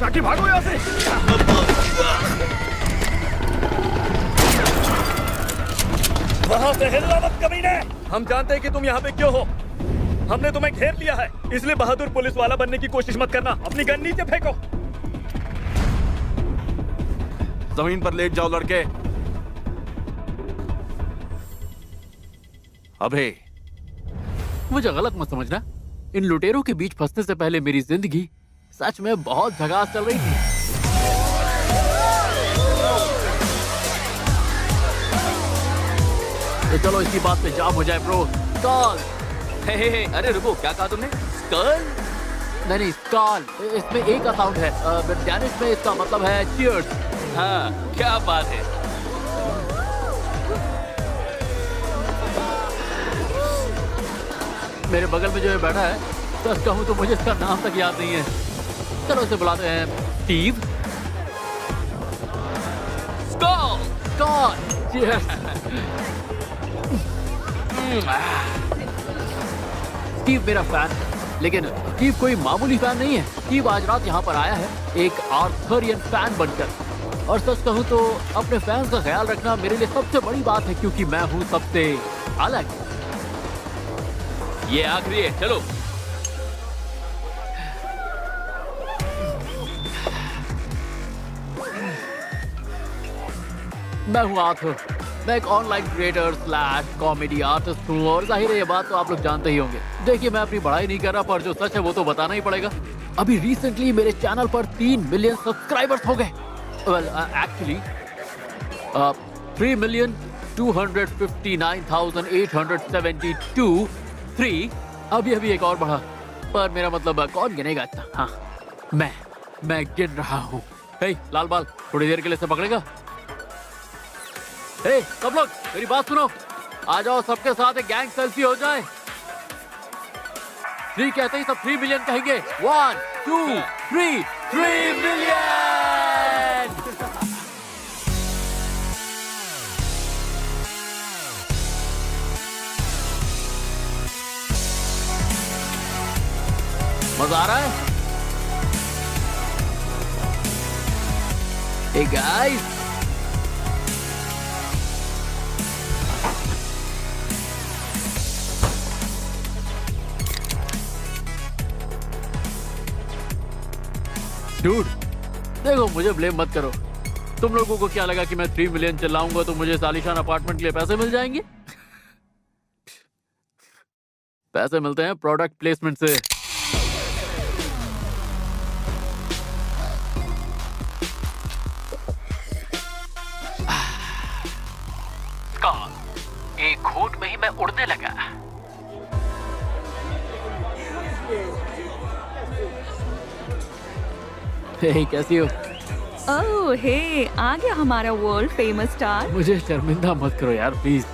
जाके भागो यहाँ से। वहाँ से हिलना मत कमीने। हम जानते हैं कि तुम यहाँ पे क्यों हो। हमने तुम्हें घेर लिया है, इसलिए बहादुर पुलिस वाला बनने की कोशिश मत करना। अपनी गन नीचे फेंको। जमीन पर लेट जाओ लड़के। अबे मुझे गलत मत समझना, इन लुटेरों के बीच फंसने से पहले मेरी जिंदगी सच में बहुत झकास चल रही थी। तो चलो इसी बात पे जाम हो जाए ब्रो। स्कॉल। हे, अरे रुको, क्या कहा तुमने? स्कल? नहीं स्कॉल, इसमें एक का साउंड है, डैनिश में इसका मतलब है चीयर्स। हाँ, क्या बात है। मेरे बगल में जो है बैठा है, सच कहूँ तो मुझे इसका नाम तक याद नहीं है। चलो इसे बुलाते हैं स्टीव। स्कॉल! स्कॉल! चीयर्स। स्टीव मेरा फैन, लेकिन स्टीव कोई मामूली फैन नहीं है। स्टीव आज रात यहाँ पर आया है एक आर्थरियन फैन बनकर। और सच कहूँ तो अपने फैंस का ख्याल रखना मेरे लिए सबसे बड़ी बात है, क्योंकि मैं हूँ सबसे अलग। ये आखिरी है, चलो। मैं हूँ आर्थर। मैं एक online creator slash comedy artist हूँ, और जाहिर है ये बात तो आप लोग जानते ही होंगे। देखिए, मैं अपनी बड़ाई नहीं कर रहा, पर जो सच है वो तो बताना ही पड़ेगा। अभी रिसेंटली मेरे चैनल पर 3 मिलियन सब्सक्राइबर्स हो गए। Well actually 3,259,872। अभी एक और बढ़ा, पर मेरा मतलब कौन गिनेगा इतना। हाँ, मैं गिन रहा हूँ। हे लाल बाल, थोड़ी देर के लिए से पकड़ेगा? हे सब लोग मेरी बात सुनो, आ जाओ सबके साथ एक गैंग सेल्फी हो जाए। 3 कहते ही सब 3 मिलियन कहेंगे। 1 2 3 3 मिलियन। मजा आ रहा है? Hey guys, डूड देखो, मुझे ब्लेम मत करो। तुम लोगों को क्या लगा कि मैं 3 मिलियन चिल्लाऊंगा तो मुझे सालिशान अपार्टमेंट के लिए पैसे मिल जाएंगे? पैसे मिलते हैं प्रोडक्ट प्लेसमेंट से। एक घूंट में ही मैं उड़ने लगा। हे कैसी हो? ओह हे, आ गया हमारा वर्ल्ड फेमस स्टार। मुझे शर्मिंदा मत करो यार प्लीज।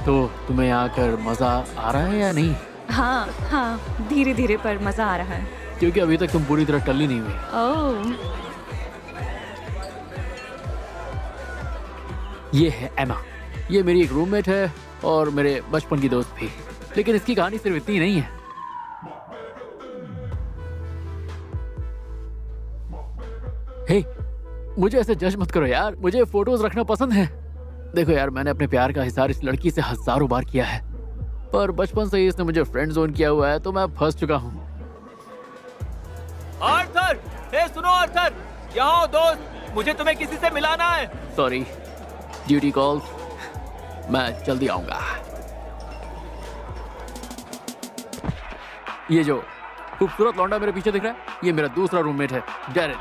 तो तुम्हें यहाँ आकर मजा आ रहा है या नहीं? हाँ, धीरे धीरे पर मजा आ रहा है। क्योंकि अभी तक तुम पूरी तरह टल्ली नहीं हुई। ओह, ये है एमा। ये मेरी एक रूममेट है और मेरे बचपन की दोस्त भी। लेकिन इसकी कहानी सिर्फ इतनी नहीं है। हे, मुझे ऐसे जज मत करो यार, मुझे फोटोज रखना पसंद है। देखो यार, मैंने अपने प्यार का इजहार इस लड़की से हजारों बार किया है, पर बचपन से ही इसने मुझे फ्रेंड जोन किया हुआ है, तो मैं फंस चुका हूँ। आर्थर, हे सुनो आर्थर, यहाँ आओ दोस्त, मुझे तुम्हें किसी से मिलाना है। सॉरी, ड्यूटी कॉल, मैं जल्दी आऊंगा। ये जो खूबसूरत लौंडा मेरे पीछे दिख रहा है, ये मेरा दूसरा रूममेट है, Darren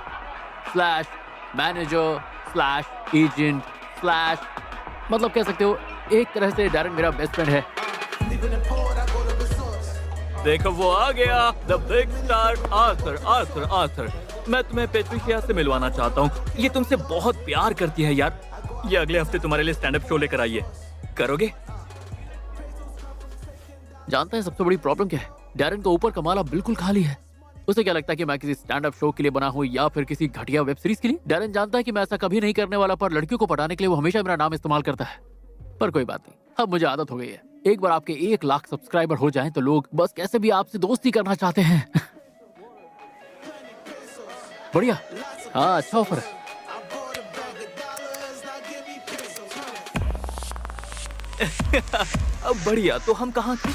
slash manager slash agent slash, मतलब कह सकते हो एक तरह से डेरेन मेरा बेस्ट फ्रेंड है। देखो वो आ गया, the big star Arthur. Arthur Arthur, मैं तुम्हें पेट्रिशिया से मिलवाना चाहता हूँ। ये तुमसे बहुत प्यार करती है यार। ये अगले हफ्ते तुम्हारे लिए स्टैंड अप शो लेकर आई है, करोगे? जानते हैं सबसे बड़ी प्रॉब्लम क्या है? डेरेन का ऊपर का माला बिल्कुल खाली है। उसे क्या लगता है कि मैं किसी स्टैंड अप शो के लिए बना हूँ या फिर किसी घटिया वेब सीरीज के लिए? डेरेन जानता है कि मैं ऐसा कभी नहीं करने वाला, पर लड़कियों को पटाने के लिए वो हमेशा मेरा नाम इस्तेमाल करता है। पर कोई बात नहीं, अब मुझे आदत हो गई है। एक बार आपके 1 लाख सब्सक्राइबर हो जाएं तो लोग बस कैसे भी आपसे दोस्ती करना चाहते हैं। बढ़िया। हाँ, अच्छा ऑफर है। अब बढ़िया। तो हम कहाँ थे?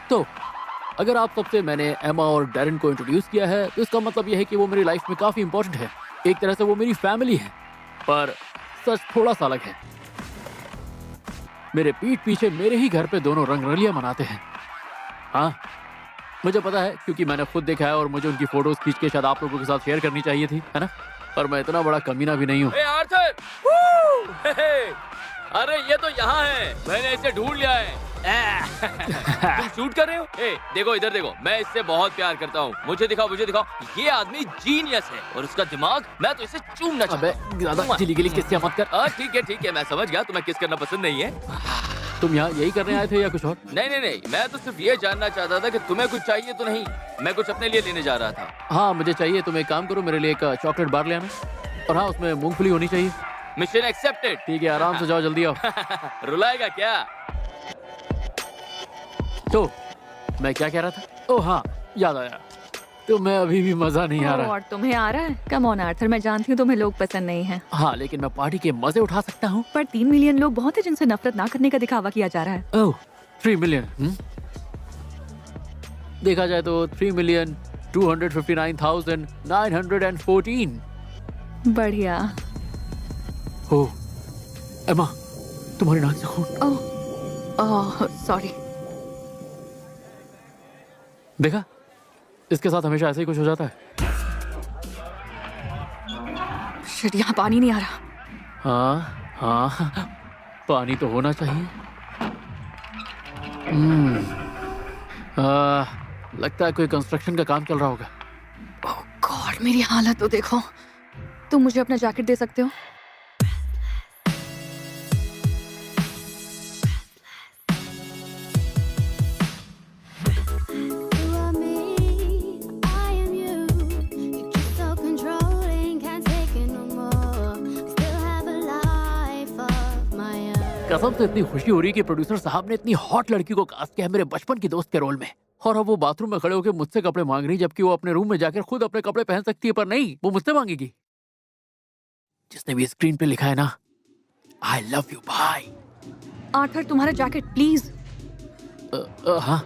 तो अगर आप सबसे मैंने एमा और डैरेन को इंट्रोड्यूस किया है तो इसका मतलब यह है कि वो मेरी लाइफ में काफी इंपॉर्टेंट है। एक तरह से वो मेरी फैमिली है, पर सच थोड़ा सा अलग है। मेरे पीठ पीछे मेरे ही घर पे दोनों रंगरलियां मनाते हैं। हाँ, मुझे पता है क्योंकि मैंने खुद देखा है और मुझे उनकी फोटोज खींच के शायद आप लोगों के साथ शेयर करनी चाहिए थी, है ना? पर मैं इतना बड़ा कमीना भी नहीं हूँ। हे आर्थर! अरे ये तो यहाँ है, मैंने इसे ढूंढ लिया है। तुम शूट कर रहे हो? ए, देखो इधर देखो, मैं इससे बहुत प्यार करता हूँ। मुझे दिखाओ, मुझे दिखाओ। ये आदमी जीनियस है और उसका दिमाग, मैं तो इसे चूमना चाहता हूँ। ज्यादा चिली किससे मत कर। ठीक है, मैं समझ गया तुम्हें किस करना पसंद नहीं है। तुम यहाँ यही करने आए थे या कुछ और? नहीं, मैं तो सिर्फ ये जानना चाहता था कि तुम्हें कुछ चाहिए तो नहीं। मैं कुछ अपने लिए लेने जा रहा था। हाँ, मुझे चाहिए। तुम एक काम करो, मेरे लिए एक चॉकलेट बार ले आना, और हाँ, उसमें मूंगफली होनी चाहिए। Mission accepted. ठीक है, आराम से जाओ, जल्दी आओ। रुलाएगा क्या? तो मैं क्या कह रहा था? ओह हाँ, याद आया। तो मैं अभी भी मजा नहीं आ रहा। और तुम्हें आ रहा है? कम ऑन आर्थर, मैं जानती हूँ तुम्हें लोग पसंद नहीं हैं। हाँ, लेकिन मैं पार्टी के मजे उठा सकता हूँ। पर 3 मिलियन लोग बहुत है जिनसे नफरत ना करने का दिखावा किया जा रहा है। ओह, 3 मिलियन। देखा जाए तो 3,259,914। बढ़िया। ओह, एमा, तुम्हारी नाक से खून। ओह, सॉरी। देखा, इसके साथ हमेशा ऐसे ही कुछ हो जाता है। शिट, यहाँ पानी नहीं आ रहा। हाँ, पानी तो होना चाहिए। लगता है कोई कंस्ट्रक्शन का काम चल रहा होगा। ओह गॉड, मेरी हालत तो देखो। तुम मुझे अपना जैकेट दे सकते हो? कसम से इतनी खुशी हो रही है कि प्रोड्यूसर साहब ने इतनी हॉट लड़की को कास्ट किया है मेरे बचपन की दोस्त के रोल में। और अब वो बाथरूम में खड़े होकर मुझसे कपड़े मांग रही, जबकि वो अपने रूम में जाकर खुद अपने कपड़े पहन सकती है, पर नहीं, वो मुझसे मांगेगी। जिसने भी स्क्रीन पे लिखा है ना, आई लव यू भाई। आर्थर, तुम्हारा जैकेट प्लीज। हाँ।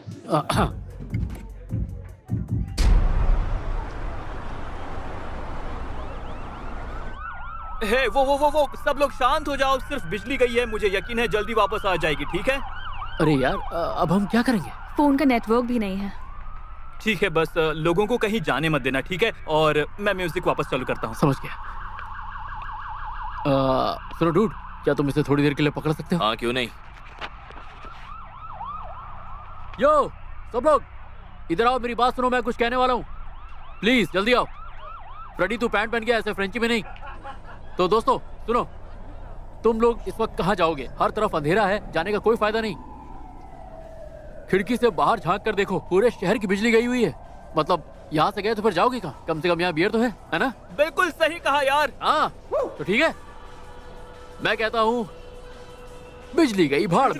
हे, वो सब लोग शांत हो जाओ। सिर्फ बिजली गई है, मुझे यकीन है जल्दी वापस आ जाएगी। ठीक है? अरे यार, अब हम क्या करेंगे? फोन का नेटवर्क भी नहीं है। ठीक है, बस लोगों को कहीं जाने मत देना, ठीक है? और मैं म्यूजिक वापस चालू करता हूँ। समझ गया। सुनो डूड, क्या तुम इसे थोड़ी देर के लिए पकड़ सकते हो? हाँ, क्यों नहीं। यो, सब लोग इधर आओ, मेरी बात सुनो, मैं कुछ कहने वाला हूँ। प्लीज जल्दी आओ। फ्रेडी, तू पैंट पहन के ऐसे फ्रेंची में नहीं। तो दोस्तों सुनो, तुम लोग इस वक्त कहाँ जाओगे? हर तरफ अंधेरा है, जाने का कोई फायदा नहीं। खिड़की से बाहर झांक कर देखो, पूरे शहर की बिजली गई हुई है। मतलब यहाँ से गए तो फिर जाओगे कहाँ? कम से कम यहाँ बियर तो है ना? बिल्कुल सही कहा यार। हाँ, तो ठीक है, मैं कहता हूँ बिजली गई भाड़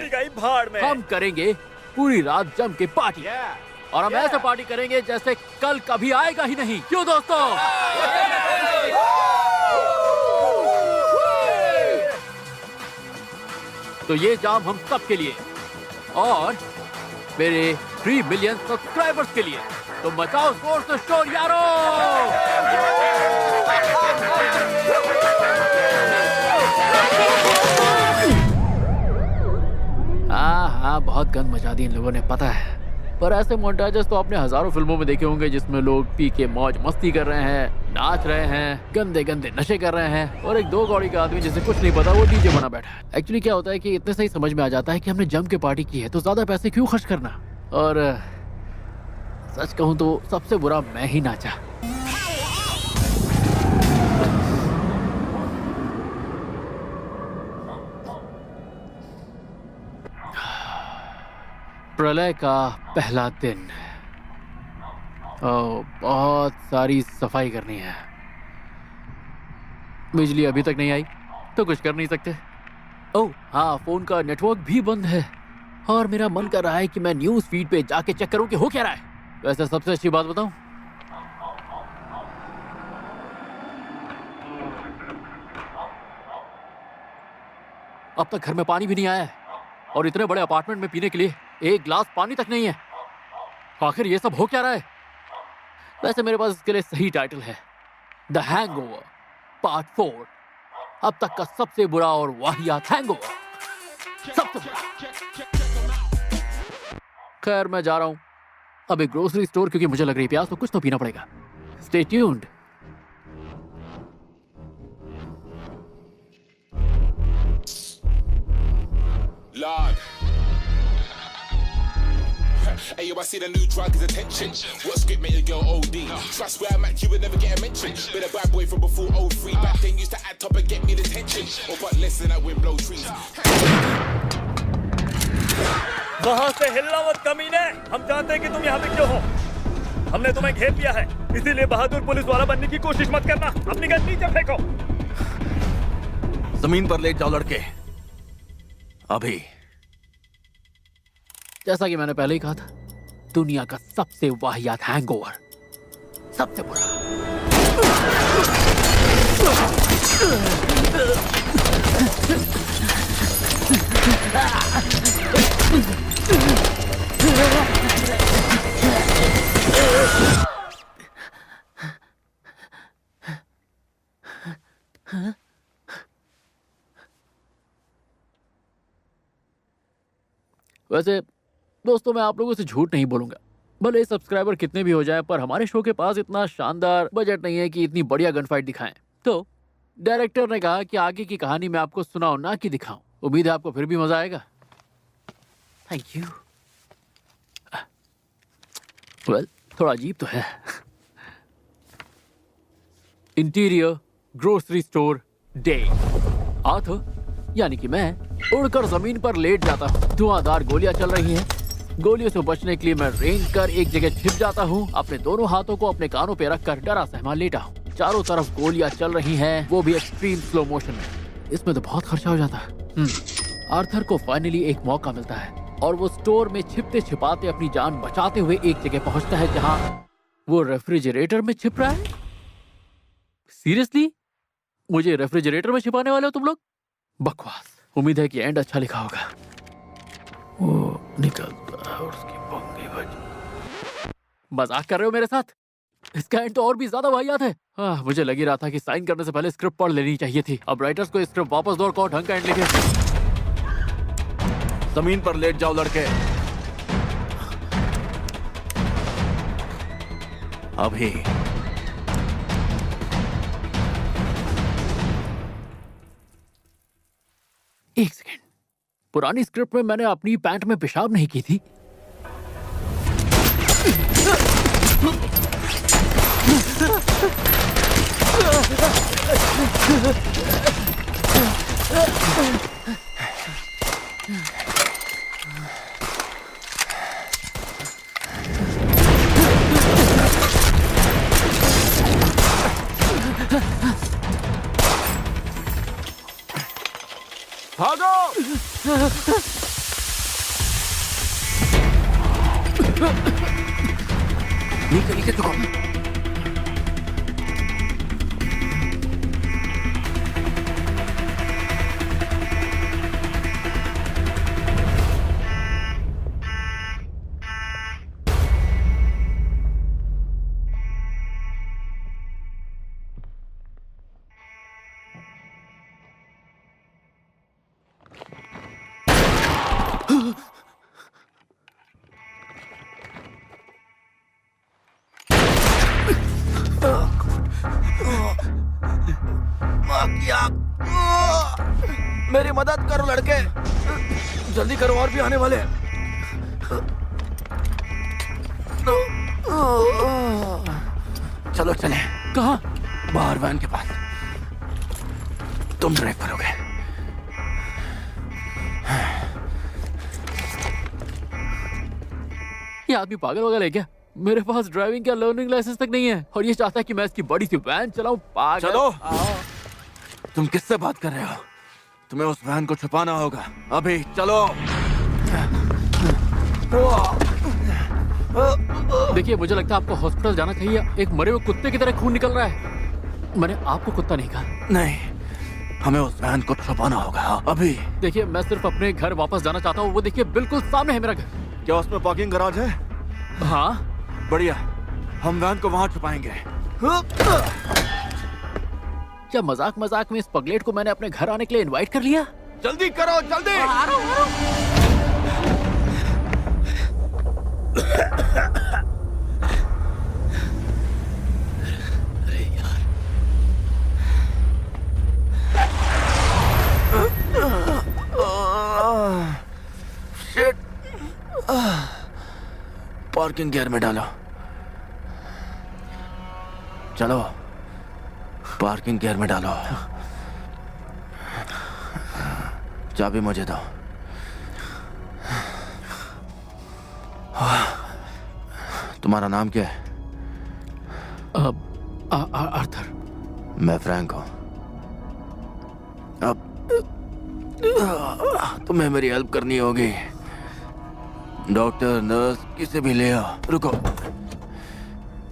में। हम करेंगे पूरी रात जम के पार्टी। और हम ऐसे पार्टी करेंगे जैसे कल कभी आएगा ही नहीं। क्यों दोस्तों? तो ये जाम हम सब के लिए और मेरे 3 मिलियन सब्सक्राइबर्स के लिए। तो मचाओ जोर से शोर यारो। हाँ, बहुत गंद मचा दी इन लोगों ने, पता है। पर ऐसे मोन्टाजेस तो आपने हजारों फिल्मों में देखे होंगे, जिसमें लोग पी के मौज मस्ती कर रहे हैं, नाच रहे हैं, गंदे गंदे नशे कर रहे हैं, और एक 2 कौड़ी का आदमी जिसे कुछ नहीं पता वो डीजे बना बैठा है। एक्चुअली क्या होता है कि इतने से ही समझ में आ जाता है कि हमने जम के पार्टी की है, तो ज्यादा पैसे क्यों खर्च करना। और सच कहूँ तो सबसे बुरा मैं ही नाचा। प्रलय का पहला दिन। बहुत सारी सफाई करनी है। बिजली अभी तक नहीं आई तो कुछ कर नहीं सकते। ओह हाँ, फोन का नेटवर्क भी बंद है और मेरा मन कर रहा है कि मैं न्यूज़ फीड पे जाके चेक करूं कि हो क्या रहा है। वैसे सबसे अच्छी बात बताऊं, अब तक घर में पानी भी नहीं आया है और इतने बड़े अपार्टमेंट में पीने के लिए एक ग्लास पानी तक नहीं है। आखिर ये सब हो क्या रहा है? वैसे मेरे पास इसके लिए सही टाइटल है, द हैंगओवर पार्ट 4। अब तक का सबसे बुरा और वाहियात हैंगओवर, सबसे बुरा। खैर मैं जा रहा हूं अब एक ग्रोसरी स्टोर, क्योंकि मुझे लग रही है प्यास, तो कुछ तो पीना पड़ेगा। Stay tuned. Lord. Hey yo, I see the new drug is attention. What script made a girl OD? Trust where I'm at, you would never get a mention. Been a bad boy from before 03. Back then used to add top and get me the tension. Or but listen, I win blow trees. वहाँ से हिलना मत कमीने। हम जानते हैं कि तुम यहाँ पे क्यों हो। हमने तुम्हें घेर लिया है, इसीलिए बहादुर पुलिस वाला बनने की कोशिश मत करना। अपनी गन नीचे फेंको। जमीन पर लेट जाओ लड़के, अभी। जैसा कि मैंने पहले ही कहा था, दुनिया का सबसे वाहियात हैंगओवर, सबसे बुरा। वैसे दोस्तों, मैं आप लोगों से झूठ नहीं बोलूंगा, भले सब्सक्राइबर कितने भी हो जाएं, पर हमारे शो के पास इतना शानदार बजट नहीं है कि इतनी बढ़िया गन फाइट दिखाएं। तो डायरेक्टर ने कहा कि आगे की कहानी मैं आपको सुनाऊं ना कि दिखाऊं। उम्मीद है आपको फिर भी मजा आएगा। Thank you. वेल, थोड़ा अजीब तो है। Interior grocery store day. Arthur यानी कि मैं उड़कर जमीन पर लेट जाता हूँ। धुआंधार गोलियां चल रही हैं। गोलियों से बचने के लिए मैं रेंग कर एक जगह छिप जाता हूँ। अपने दोनों हाथों को अपने कानों पे रखकर डरा सहमा लेटा हूँ। चारों तरफ गोलियां चल रही हैं, वो भी एक्सट्रीम स्लो मोशन में। इसमें तो बहुत खर्चा हो जाता है। आर्थर को फाइनली एक मौका मिलता है और वो स्टोर में छिपते छिपाते अपनी जान बचाते हुए एक जगह पहुंचता है जहां वो रेफ्रिजरेटर में छिप रहा है। सीरियसली? मुझे रेफ्रिजरेटर में छिपाने वाले हो तुम लोग? बकवास। उम्मीद है कि एंड अच्छा लिखा होगा। वो निकलता है और उसकी पंगी बज। मजाक कर रहे हो मेरे साथ? इसका एंड तो और भी ज्यादा वाहियात है। मुझे लग ही रहा था कि साइन करने से पहले स्क्रिप्ट पढ़ लेनी चाहिए थी। अब राइटर्स को स्क्रिप्ट वापस दो और कहो ढंग का एंड लिखे। जमीन पर लेट जाओ लड़के, अभी। एक सेकेंड, पुरानी स्क्रिप्ट में मैंने अपनी पैंट में पेशाब नहीं की थी। भागो! नीचे नीचे झुको। मेरी मदद करो लड़के, जल्दी करो, और भी आने वाले हैं। चलो चले। कहाँ? बाहर वैन के पास। तुम ड्राइव करोगे। ये आदमी पागल वगैरह है क्या? मेरे पास ड्राइविंग का लर्निंग लाइसेंस तक नहीं है और ये चाहता है कि मैं इसकी बड़ी सी वैन चलाऊं। पागल। चलो। तुम किससे बात कर रहे हो? तुम्हें उस वैन को छुपाना होगा। अभी चलो। देखिए, मुझे लगता है आपको हॉस्पिटल जाना चाहिए। एक मरे हुए कुत्ते की तरह खून निकल रहा है। मैंने आपको कुत्ता नहीं कहा। नहीं, हमें उस वैन को छुपाना होगा अभी। देखिए, मैं सिर्फ अपने घर वापस जाना चाहता हूँ। वो देखिए, बिल्कुल सामने है मेरा घर। क्या उसमें पार्किंग गराज है? हाँ। बढ़िया, हम वैन को वहाँ छुपाएंगे। क्या मजाक मजाक में इस पगलेट को मैंने अपने घर आने के लिए इनवाइट कर लिया? जल्दी करो, जल्दी। आ रहा हूँ। पार्किंग गियर में डालो। चलो, पार्किंग गियर में डालो। चाबी मुझे दो। तुम्हारा नाम क्या है? आर्थर। मैं फ्रैंक हूं। अब तुम्हें मेरी हेल्प करनी होगी। डॉक्टर, नर्स, किसे भी ले आओ। रुको,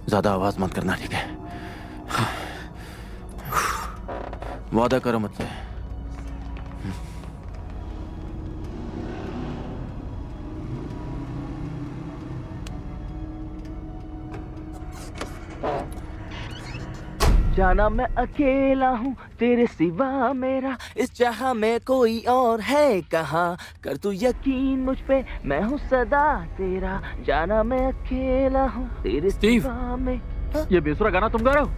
ज्यादा आवाज मत करना, ठीक है? वादा करो मुझसे। जाना मैं अकेला हूँ तेरे सिवा मेरा इस जहां में कोई और है कहाँ। कर तू यकीन मुझ पे, मैं हूँ सदा तेरा। जाना मैं अकेला हूँ तेरे स्टीव, सिवा में। ये बेसुरा गाना तुम गा रहे हो?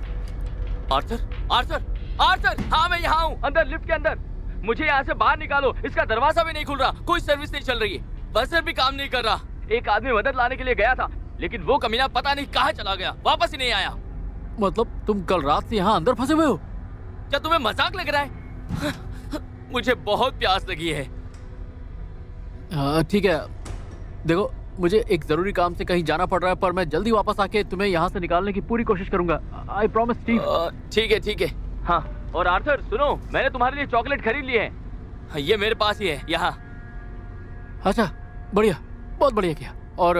Arthur, Arthur, Arthur! हाँ, मैं यहाँ हूँ, अंदर, लिफ्ट के अंदर। मुझे यहाँ से बाहर निकालो। इसका दरवाजा भी नहीं खुल रहा, कोई सर्विस नहीं चल रही है, बजर भी काम नहीं कर रहा। एक आदमी मदद लाने के लिए गया था, लेकिन वो कमीना पता नहीं कहाँ चला गया, वापस ही नहीं आया। मतलब तुम कल रात से यहाँ अंदर फंसे हुए हो? क्या तुम्हें मजाक लग रहा है? मुझे बहुत प्यास लगी है। ठीक है, देखो, मुझे एक जरूरी काम से कहीं जाना पड़ रहा है, पर मैं जल्दी वापस आके तुम्हें यहाँ से निकालने की पूरी कोशिश करूंगा। I promise Steve. ठीक है, ठीक है। हाँ, और आर्थर सुनो, मैंने तुम्हारे लिए चॉकलेट खरीद ली है। ये मेरे पास ही है, यहाँ। अच्छा, बढ़िया, बहुत बढ़िया किया। और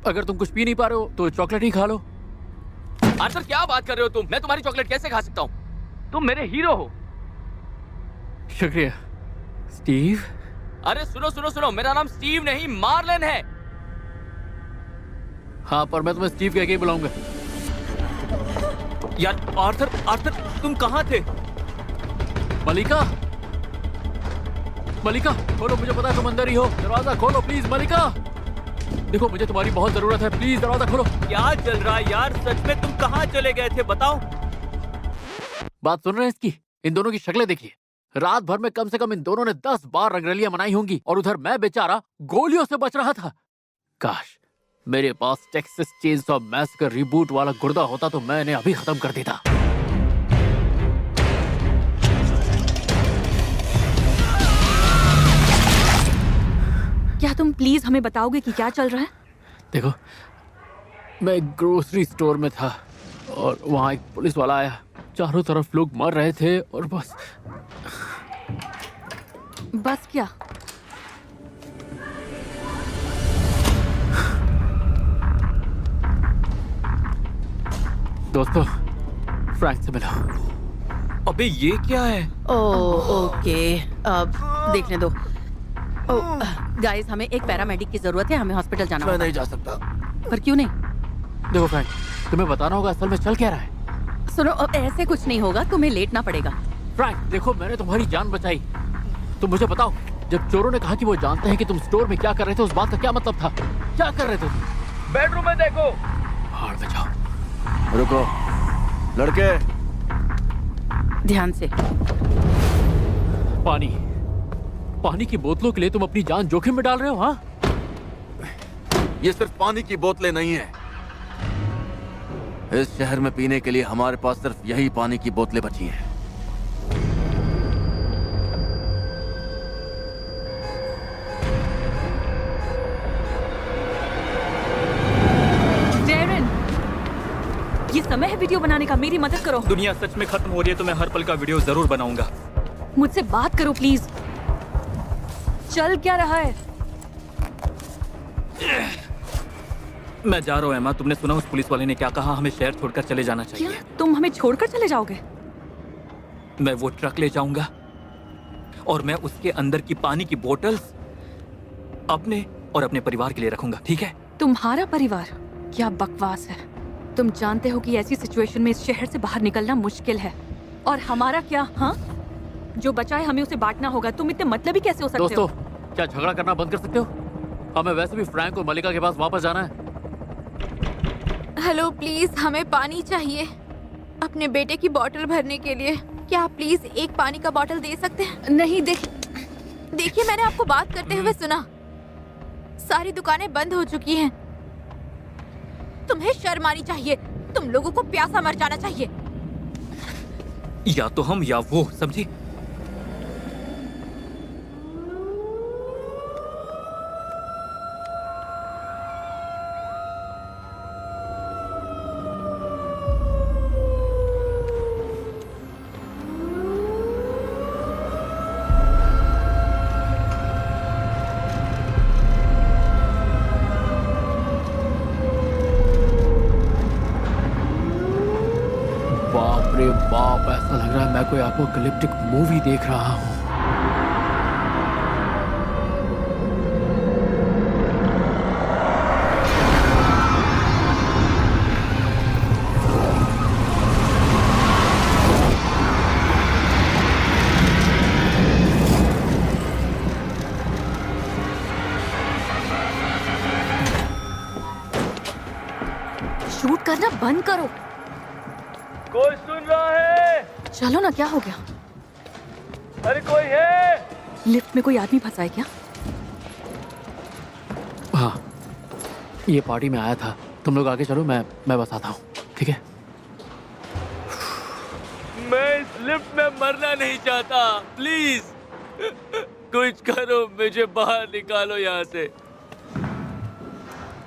अगर तुम कुछ पी नहीं पा रहे हो तो चॉकलेट ही खा लो। आर्थर, क्या बात कर रहे हो तुम? मैं तुम्हारी चॉकलेट कैसे खा सकता हूँ? तुम मेरे हीरो हो। शुक्रिया स्टीव। अरे सुनो सुनो सुनो, मेरा नाम स्टीव नहीं मार्लन है। हाँ, पर मैं तुम्हें स्टीव कह के ही बुलाऊंगा। यार आर्थर, आर्थर तुम कहाँ थे? मलिका, मलिका खोलो, मुझे पता है तुम अंदर ही हो। दरवाजा खोलो प्लीज मलिका। देखो, मुझे तुम्हारी बहुत जरूरत है, प्लीज दरवाजा खोलो। क्या चल रहा है यार? सच में तुम कहाँ चले गए थे, बताओ। बात सुन रहे हैं इसकी? इन दोनों की शक्लें देखिए। रात भर में कम से कम इन दोनों ने 10 बार रंगरलियां मनाई होंगी, और उधर मैं बेचारा गोलियों से बच रहा था। काश मेरे पास टेक्सास चेनसॉ मैसेकर रिबूट वाला गुर्दा होता तो मैं इन्हें अभी खत्म कर देता। क्या तुम प्लीज हमें बताओगे कि क्या चल रहा है? देखो, मैं एक ग्रोसरी स्टोर में था और वहां एक पुलिस वाला आया। चारों तरफ लोग मर रहे थे और बस क्या? दोस्तों, फ्रैंक से मिलो। अबे ये क्या है? ओके, अब देखने दो। गाइस, हमें एक पैरामेडिक की जरूरत है, हमें हॉस्पिटल जाना मैं होगा। नहीं जा सकता। पर क्यों नहीं? देखो फ्रैंक, तुम्हें बताना होगा असल में चल क्या रहा है। सुनो, अब ऐसे कुछ नहीं होगा, तुम्हें लेटना पड़ेगा। फ्रैंक देखो, मैंने तुम्हारी जान बचाई। तुम मुझे बताओ, जब चोरों ने कहा कि वो जानते हैं कि तुम स्टोर में क्या कर रहे थे, उस बात का क्या मतलब था? क्या कर रहे थे तुम? बेडरूम में देखो। भाड़ में जाओ। रुको लड़के। ध्यान से। पानी की बोतलों के लिए तुम अपनी जान जोखिम में डाल रहे हो? हाँ, ये सिर्फ पानी की बोतलें नहीं है। इस शहर में पीने के लिए हमारे पास सिर्फ यही पानी की बोतलें बची हैं। डेरन, ये समय है वीडियो बनाने का, मेरी मदद करो। दुनिया सच में खत्म हो रही है तो मैं हर पल का वीडियो जरूर बनाऊंगा। मुझसे बात करो प्लीज। चल क्या रहा है? मैं जा रहा हूँ एमा। तुमने सुना उस पुलिस वाले ने क्या कहा? हमें शहर छोड़कर चले जाना चाहिए। क्या तुम हमें छोड़कर चले जाओगे? मैं वो ट्रक ले जाऊंगा और मैं उसके अंदर की पानी की बोतल्स अपने और अपने परिवार के लिए रखूंगा, ठीक है? तुम्हारा परिवार? क्या बकवास है। तुम जानते हो कि ऐसी सिचुएशन में इस शहर से बाहर निकलना मुश्किल है। और हमारा क्या? हाँ, जो बचा है हमें उसे बांटना होगा। तुम इतने मतलबी कैसे हो सकते हो? दोस्तों, क्या झगड़ा करना बंद कर सकते हो? हमें वैसे भी फ्रैंक और मलिका के पास वापस जाना है। हेलो, प्लीज हमें पानी चाहिए अपने बेटे की बोतल भरने के लिए। क्या आप प्लीज एक पानी का बोतल दे सकते हैं? नहीं, देखिए, मैंने आपको बात करते हुए सुना। सारी दुकानें बंद हो चुकी हैं। तुम्हें शर्म आनी चाहिए। तुम लोगों को प्यासा मर जाना चाहिए। या तो हम या वो, समझी? बाप रे बाप, ऐसा लग रहा है मैं कोई एपोकलिप्टिक मूवी देख रहा हूँ। शूट करना बंद करो। कोई सुन रहा है? चलो ना, क्या हो गया? अरे कोई है? लिफ्ट में कोई आदमी फंसा है क्या? हाँ, ये पार्टी में आया था। तुम लोग आगे चलो, मैं बस आता हूँ, ठीक है? मैं इस लिफ्ट में मरना नहीं चाहता। प्लीज कुछ करो, मुझे बाहर निकालो यहाँ से।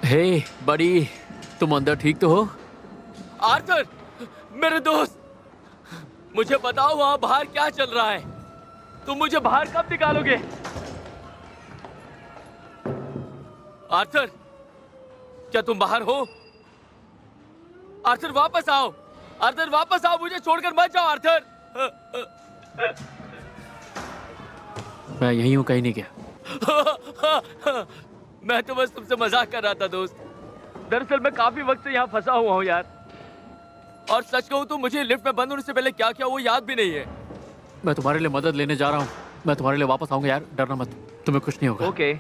हे बड़ी, तुम अंदर ठीक तो हो? आर्थर, मेरे दोस्त, मुझे बताओ वहां बाहर क्या चल रहा है। तुम मुझे बाहर कब निकालोगे? आर्थर, क्या तुम बाहर हो? आर्थर वापस आओ। आर्थर वापस आओ, मुझे छोड़कर मत जाओ आर्थर। मैं यहीं हूँ, कहीं नहीं गया। मैं तो बस तुमसे मजाक कर रहा था दोस्त। दरअसल मैं काफी वक्त से यहाँ फंसा हुआ हूँ यार। और सच कहूँ तो मुझे लिफ्ट में बंद होने से पहले क्या क्या वो याद भी नहीं है। मैं तुम्हारे लिए मदद लेने जा रहा हूँ। मैं तुम्हारे लिए वापस आऊंगा यार, डरना मत, तुम्हें कुछ नहीं होगा। ओके।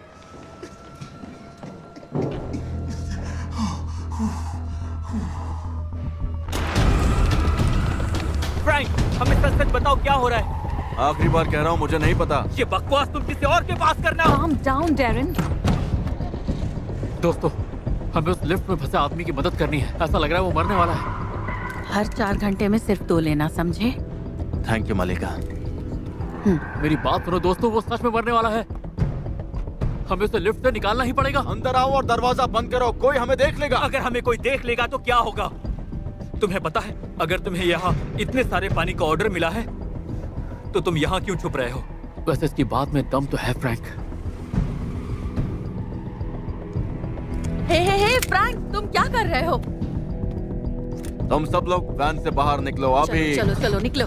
फ्रैंक, हमें सच सच बताओ क्या हो रहा है? आखिरी बार कह रहा हूँ, मुझे नहीं पता। ये बकवास तुम किसी और के पास करना। Calm down, Darren। दोस्तों, हमें उस लिफ्ट में फंसे आदमी की मदद करनी है। ऐसा लग रहा है वो मरने वाला है। हर 4 घंटे में सिर्फ 2 लेना, समझे? थैंक यू मलिका। मेरी बात सुनो दोस्तों, वो सच में मरने वाला है। हमें उसे लिफ्ट से निकालना ही पड़ेगा। अंदर आओ और दरवाजा बंद करो, कोई हमें देख लेगा। अगर हमें कोई देख लेगा तो क्या होगा? तुम्हें पता है, अगर तुम्हें यहाँ इतने सारे पानी का ऑर्डर मिला है तो तुम यहाँ क्यों छुप रहे हो? वैसे इसकी बात में दम तो है फ्रैंक। हे फ्रैंक, तुम क्या कर रहे हो? तुम सब लोग वैन से बाहर निकलो अभी। चलो चलो निकलो।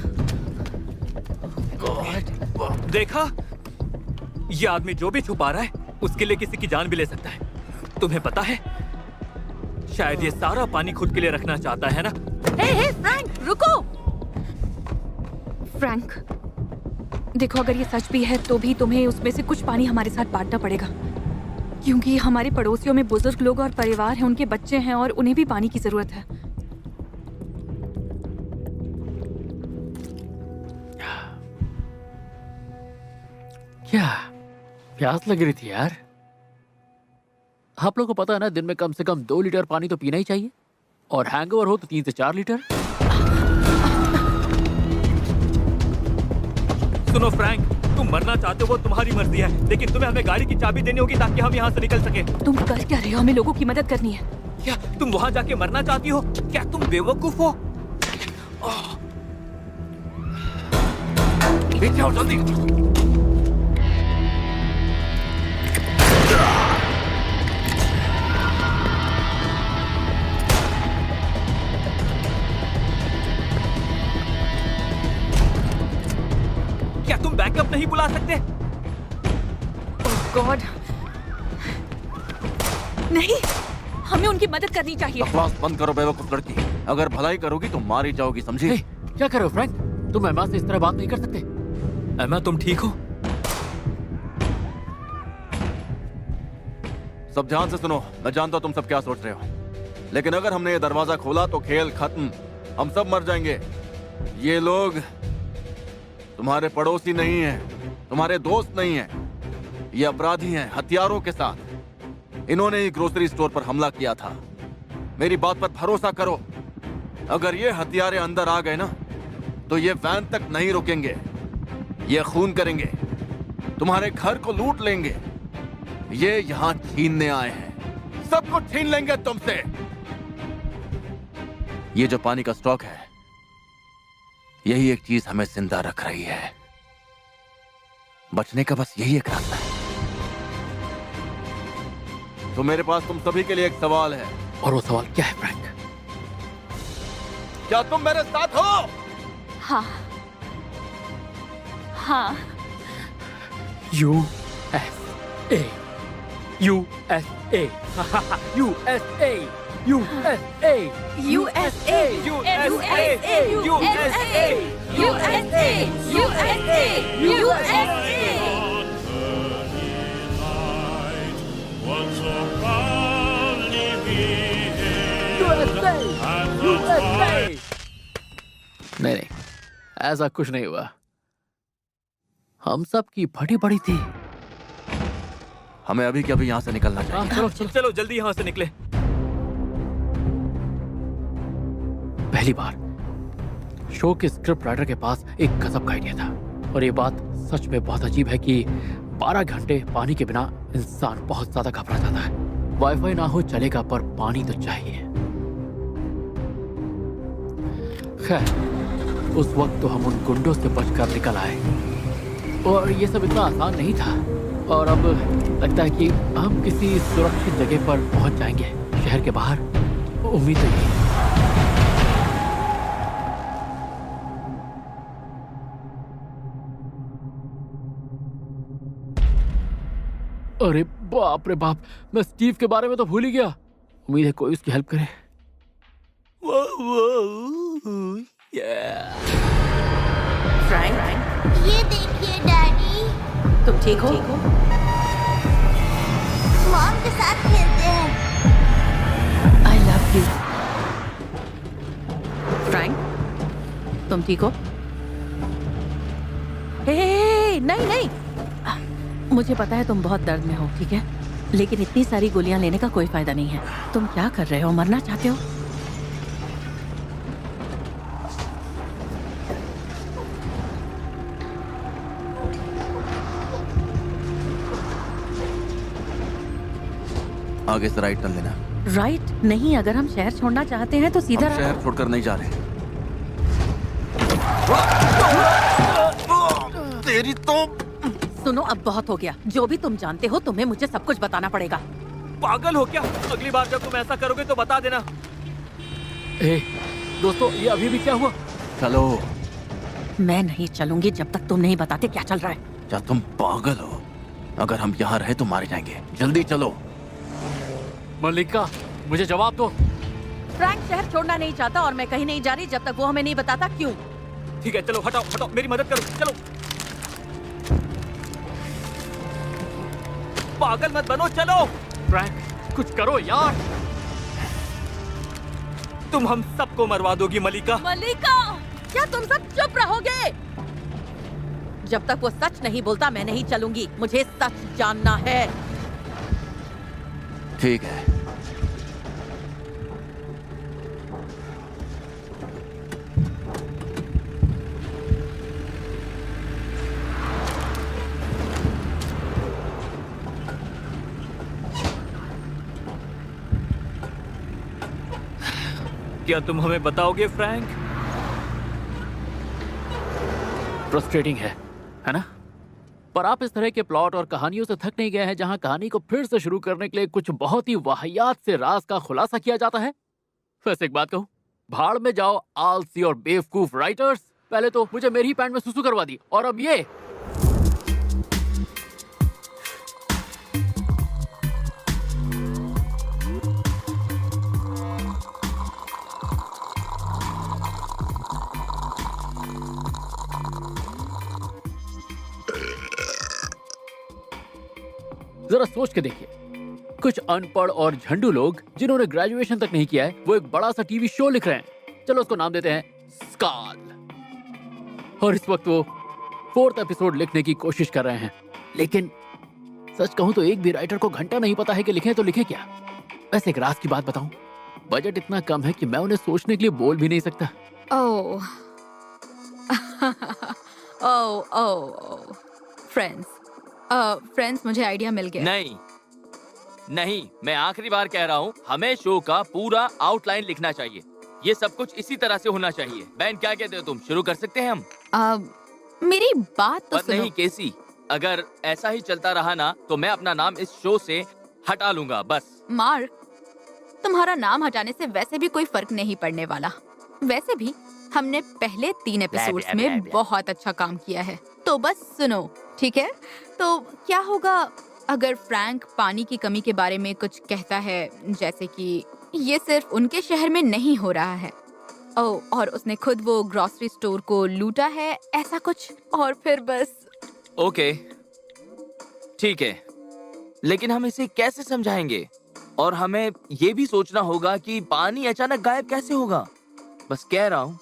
देखा, ये आदमी जो भी छुपा रहा है उसके लिए किसी की जान भी ले सकता है। तुम्हें पता है, शायद ये सारा पानी खुद के लिए रखना चाहता है ना? हे फ्रैंक, रुको। फ्रैंक, देखो, अगर ये सच भी है तो भी तुम्हें उसमें से कुछ पानी हमारे साथ बांटना पड़ेगा, क्योंकि हमारे पड़ोसियों में बुजुर्ग लोग और परिवार हैं, उनके बच्चे हैं और उन्हें भी पानी की जरूरत है। क्या प्यास लग रही थी यार। आप लोगों को पता है ना, दिन में कम से कम 2 लीटर पानी तो पीना ही चाहिए, और हैंगओवर हो तो 3 से 4 लीटर। सुनो फ्रैंक, तुम मरना चाहते हो वो तुम्हारी मर्जी है, लेकिन तुम्हें हमें गाड़ी की चाबी देनी होगी ताकि हम यहाँ से निकल सके। तुम कर क्या रहे हो? हमें लोगों की मदद करनी है। क्या तुम वहाँ जाके मरना चाहती हो? क्या तुम बेवकूफ हो? पीछे आओ जल्दी। क्या तुम बैकअप नहीं बुला सकते? गॉड, नहीं, हमें उनकी मदद करनी चाहिए। बकवास बंद करो बेवकूफ लड़की। अगर भलाई करोगी तो मारी जाओगी, समझी? हे, क्या कर रहे हो फ्रैंक? तुम एमा से इस तरह बात नहीं कर सकते। एमा, तुम ठीक हो? सब ध्यान से सुनो। मैं जानता हूं तुम सब क्या सोच रहे हो, लेकिन अगर हमने ये दरवाजा खोला तो खेल खत्म। हम सब मर जाएंगे। ये लोग तुम्हारे पड़ोसी नहीं हैं, तुम्हारे दोस्त नहीं हैं। ये अपराधी हैं हथियारों के साथ। इन्होंने ही ग्रोसरी स्टोर पर हमला किया था। मेरी बात पर भरोसा करो। अगर ये हथियारे अंदर आ गए ना तो ये वैन तक नहीं रुकेंगे। ये खून करेंगे, तुम्हारे घर को लूट लेंगे। ये यहां छीनने आए हैं, सब कुछ छीन लेंगे तुमसे। ये जो पानी का स्टॉक है, यही एक चीज हमें जिंदा रख रही है। बचने का बस यही एक रास्ता है। तो मेरे पास तुम सभी के लिए एक सवाल है। और वो सवाल क्या है फ्रैंक? क्या तुम मेरे साथ हो? हाँ, हाँ। USA, USA, USA, USA, USA, नहीं, ऐसा कुछ नहीं हुआ। हम सब की फटी पड़ी थी। हमें अभी के अभी यहां से निकलना चाहिए। चलो चलो चलो, जल्दी यहाँ से निकले। पहली बार शो के स्क्रिप्ट राइटर के पास एक गजब का आइडिया था। और ये बात सच में बहुत अजीब है कि 12 घंटे पानी के बिना इंसान बहुत ज्यादा घबरा जाता है। वाईफाई ना हो चलेगा, पर पानी तो चाहिए। खैर, उस वक्त तो हम उन गुंडों से बचकर निकल आए और ये सब इतना आसान नहीं था। और अब लगता है कि हम किसी सुरक्षित जगह पर पहुंच जाएंगे, शहर के बाहर। उम्मीद तो यही है। अरे बाप रे बाप, मैं स्टीव के बारे में तो भूल ही गया। उम्मीद है कोई उसकी हेल्प करे। फ्रैंक, ये देखिए डैडी, तुम ठीक हो? मॉम के साथ खेलते हैं। I love you. फ्रैंक, तुम ठीक हो? हे, नहीं नहीं, मुझे पता है तुम बहुत दर्द में हो, ठीक है? लेकिन इतनी सारी गोलियां लेने का कोई फायदा नहीं है। तुम क्या कर रहे हो? मरना चाहते हो? आगे से राइट टर्न लेना। राइट नहीं, अगर हम शहर छोड़ना चाहते हैं तो सीधा हम शहर छोड़कर नहीं जा रहे। तेरी तो। सुनो, अब बहुत हो गया। जो भी तुम जानते हो, तुम्हें मुझे सब कुछ बताना पड़ेगा। पागल हो क्या? अगली बार जब तुम ऐसा करोगे तो बता देना। दोस्तों, ये अभी भी क्या हुआ? चलो। मैं नहीं चलूंगी जब तक तुम नहीं बताते क्या चल रहा है। क्या तुम पागल हो? अगर हम यहाँ रहे तो मारे जाएंगे। जल्दी चलो। मल्लिका, मुझे जवाब दो। फ्रैंक शहर छोड़ना नहीं चाहता और मैं कहीं नहीं जा रही जब तक वो हमें नहीं बताता क्यों। ठीक है, चलो हटाओ हटाओ, मेरी मदद करो। चलो, पागल मत बनो, चलो। फ्रैंक, कुछ करो यार। तुम हम सबको मरवा दोगी मलिका। मल्लिका, क्या तुम सब चुप रहोगे? जब तक वो सच नहीं बोलता मैं नहीं चलूंगी। मुझे सच जानना है। ठीक है। क्या तुम हमें बताओगे फ्रैंक? फ्रस्ट्रेटिंग है ना? पर आप इस तरह के प्लॉट और कहानियों से थक नहीं गए हैं जहां कहानी को फिर से शुरू करने के लिए कुछ बहुत ही वाहियात से राज का खुलासा किया जाता है? वैसे एक बात कहूं, भाड़ में जाओ आलसी और बेवकूफ राइटर्स। पहले तो मुझे मेरी ही पैंट में सुसु करवा दी और अब ये जरा सोच के देखिए, कुछ अनपढ़ और झंडू लोग जिन्होंने ग्रेजुएशन तक नहीं किया है, वो एक बड़ा सा टीवी शो लिख रहे हैं। चलो उसको नाम देते हैं स्काल। और इस वक्त वो 4th एपिसोड लिखने की कोशिश कर रहे हैं। लेकिन सच कहूं तो एक भी राइटर को घंटा नहीं पता है कि लिखें तो लिखे क्या। वैसे एक राज की बात बताऊं, बजट इतना कम है कि मैं उन्हें सोचने के लिए बोल भी नहीं सकता। ओह ओह ओह फ्रेंड्स मुझे आइडिया मिल गया। नहीं नहीं, मैं आखिरी बार कह रहा हूँ, हमें शो का पूरा आउटलाइन लिखना चाहिए। ये सब कुछ इसी तरह से होना चाहिए। बैन, क्या कहते हो तुम? शुरू कर सकते हैं हम? मेरी बात तो पर नहीं केसी, अगर ऐसा ही चलता रहा ना तो मैं अपना नाम इस शो से हटा लूंगा बस। मार्क, तुम्हारा नाम हटाने से वैसे भी कोई फर्क नहीं पड़ने वाला। वैसे भी हमने पहले 3 एपिसोड्स में बहुत अच्छा काम किया है, तो बस सुनो, ठीक है? तो क्या होगा अगर फ्रैंक पानी की कमी के बारे में कुछ कहता है, जैसे कि ये सिर्फ उनके शहर में नहीं हो रहा है, और उसने खुद वो ग्रोसरी स्टोर को लूटा है, ऐसा कुछ, और फिर बस। ओके ठीक है, लेकिन हम इसे कैसे समझाएंगे? और हमें ये भी सोचना होगा कि पानी अचानक गायब कैसे होगा। बस कह रहा हूँ।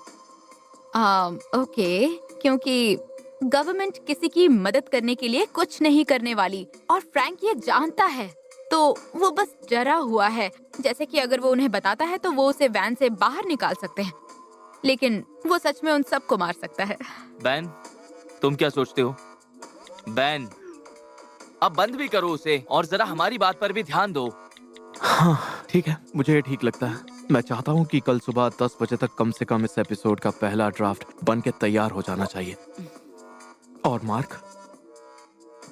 ओके, क्योंकि गवर्नमेंट किसी की मदद करने के लिए कुछ नहीं करने वाली, और फ्रैंक ये जानता है, तो वो बस डरा हुआ है। जैसे कि अगर वो उन्हें बताता है तो वो उसे वैन से बाहर निकाल सकते हैं, लेकिन वो सच में उन सबको मार सकता है। बैन, तुम क्या सोचते हो? बैन, अब बंद भी करो उसे और जरा हमारी बात पर भी ध्यान दो। हाँ ठीक है, मुझे ठीक लगता है। मैं चाहता हूँ कि कल सुबह 10 बजे तक कम से कम इस एपिसोड का पहला ड्राफ्ट बन के तैयार हो जाना चाहिए। और मार्क,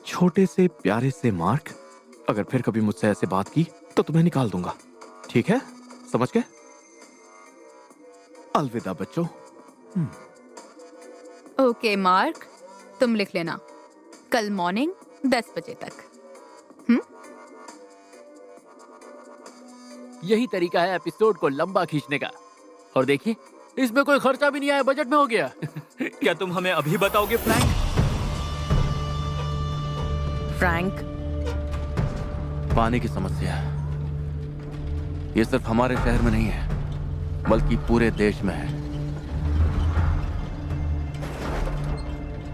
छोटे से प्यारे से मार्क, अगर फिर कभी मुझसे ऐसे बात की तो तुम्हें निकाल दूंगा, ठीक है? समझ गए? अलविदा बच्चों। ओके मार्क, तुम लिख लेना, कल मॉर्निंग 10 बजे तक। यही तरीका है एपिसोड को लंबा खींचने का। और देखिए, इसमें कोई खर्चा भी नहीं आया, बजट में हो गया। क्या तुम हमें अभी बताओगे फ्रैंक? फ्रैंक, पानी की समस्या ये सिर्फ हमारे शहर में नहीं है, बल्कि पूरे देश में है।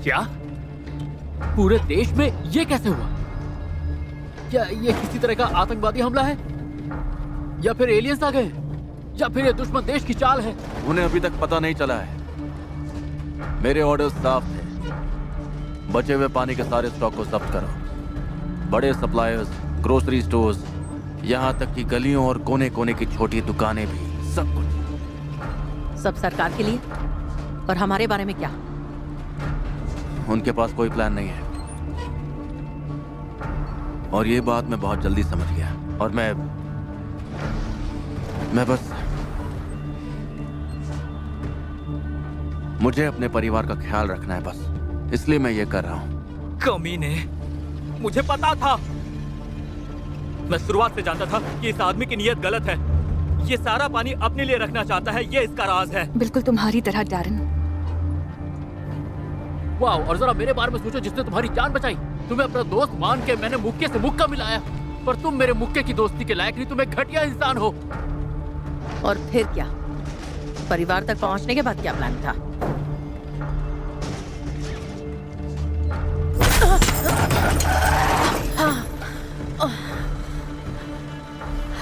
क्या? पूरे देश में? ये कैसे हुआ? क्या ये किसी तरह का आतंकवादी हमला है, या फिर एलियंस आ गए, या फिर ये दुश्मन देश की चाल है? उन्हें अभी तक पता नहीं चला है। मेरे ऑर्डर साफ थे, बचे हुए पानी के सारे स्टॉक को जब्त करो। बड़े सप्लायर्स, ग्रोसरी स्टोर्स, यहाँ तक कि गलियों और कोने कोने की छोटी दुकानें भी, सब कुछ। सब सरकार के लिए, और हमारे बारे में क्या? उनके पास कोई प्लान नहीं है, और ये बात मैं बहुत जल्दी समझ गया। और मैं बस, मुझे अपने परिवार का ख्याल रखना है बस, इसलिए मैं ये कर रहा हूँ। कमीने, मुझे पता था। मैं शुरुआत से जानता था कि इस आदमी की नीयत गलत है। ये सारा पानी अपने लिए रखना चाहता है, ये इसका राज है। बिल्कुल तुम्हारी तरह डैरन। वाह, और जरा मेरे बारे में सोचो, जिसने तुम्हारी जान बचाई। तुम्हें अपना दोस्त मान के मैंने मुक्के से मुक्का मिलाया, पर तुम मेरे मुक्के की दोस्ती के लायक नहीं, तुम एक घटिया इंसान हो। और फिर क्या? परिवार तक पहुंचने के बाद क्या प्लान था?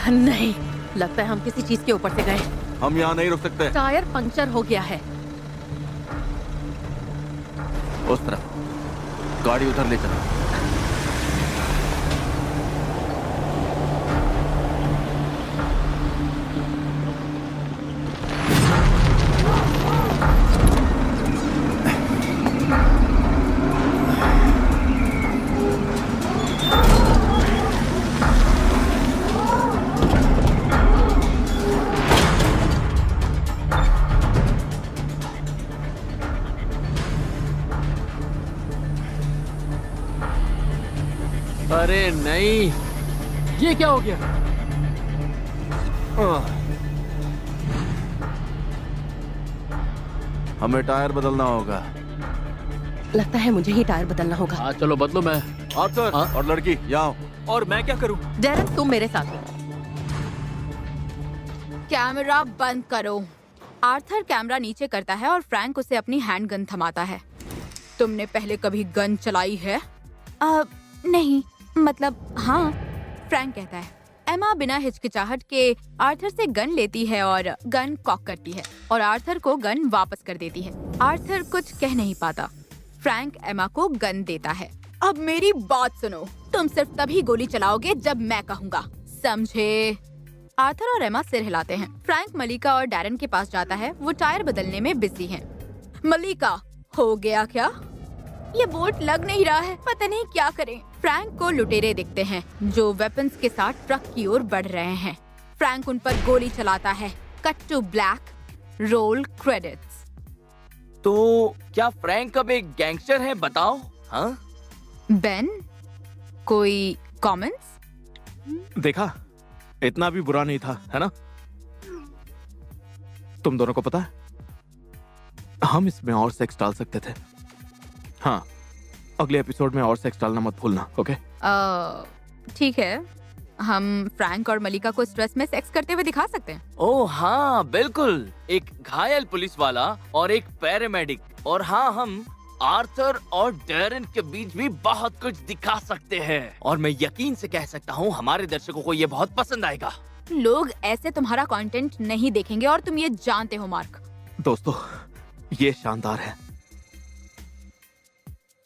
नहीं, लगता है हम किसी चीज के ऊपर से गए। हम यहाँ नहीं रुक सकते। टायर पंक्चर हो गया है। उस तरफ गाड़ी उधर ले चलो। अरे नहीं, ये क्या हो गया? हमें टायर बदलना होगा। लगता है मुझे ही टायर बदलना होगा। हाँ चलो बदलो। मैं आर्थर और लड़की यहाँ आओ। और मैं क्या करूं? डैरन तुम मेरे साथ हो। कैमरा बंद करो। आर्थर कैमरा नीचे करता है और फ्रैंक उसे अपनी हैंड गन थमाता है। तुमने पहले कभी गन चलाई है? नहीं, मतलब हाँ, फ्रैंक कहता है। एमा बिना हिचकिचाहट के आर्थर से गन लेती है और गन कॉक करती है और आर्थर को गन वापस कर देती है। आर्थर कुछ कह नहीं पाता। फ्रैंक एमा को गन देता है। अब मेरी बात सुनो, तुम सिर्फ तभी गोली चलाओगे जब मैं कहूँगा, समझे? आर्थर और एमा सिर हिलाते हैं। फ्रैंक मलिका और डैरन के पास जाता है। वो टायर बदलने में बिजी हैं। मलिका, हो गया क्या? ये बोल्ट लग नहीं रहा है, पता नहीं क्या करें। फ्रैंक को लुटेरे दिखते हैं जो वेपन्स के साथ ट्रक की ओर बढ़ रहे हैं। फ्रैंक उन पर गोली चलाता है। Cut to black, roll credits. तो क्या फ्रैंक अब एक गैंगस्टर है, बताओ? हाँ बेन, कोई कमेंट्स? देखा, इतना भी बुरा नहीं था, है ना? तुम दोनों को पता है, हम इसमें और सेक्स डाल सकते थे। हाँ, अगले एपिसोड में और सेक्स डालना मत भूलना, ओके? ठीक है, हम फ्रैंक और मलिका को स्ट्रेस में सेक्स करते हुए दिखा सकते हैं। ओह हाँ, बिल्कुल। एक घायल पुलिस वाला और एक पैरामेडिक, और हाँ, हम आर्थर और डैरन के बीच भी बहुत कुछ दिखा सकते हैं। और मैं यकीन से कह सकता हूँ हमारे दर्शकों को ये बहुत पसंद आएगा। लोग ऐसे तुम्हारा कंटेंट नहीं देखेंगे और तुम ये जानते हो मार्क। दोस्तों, ये शानदार है।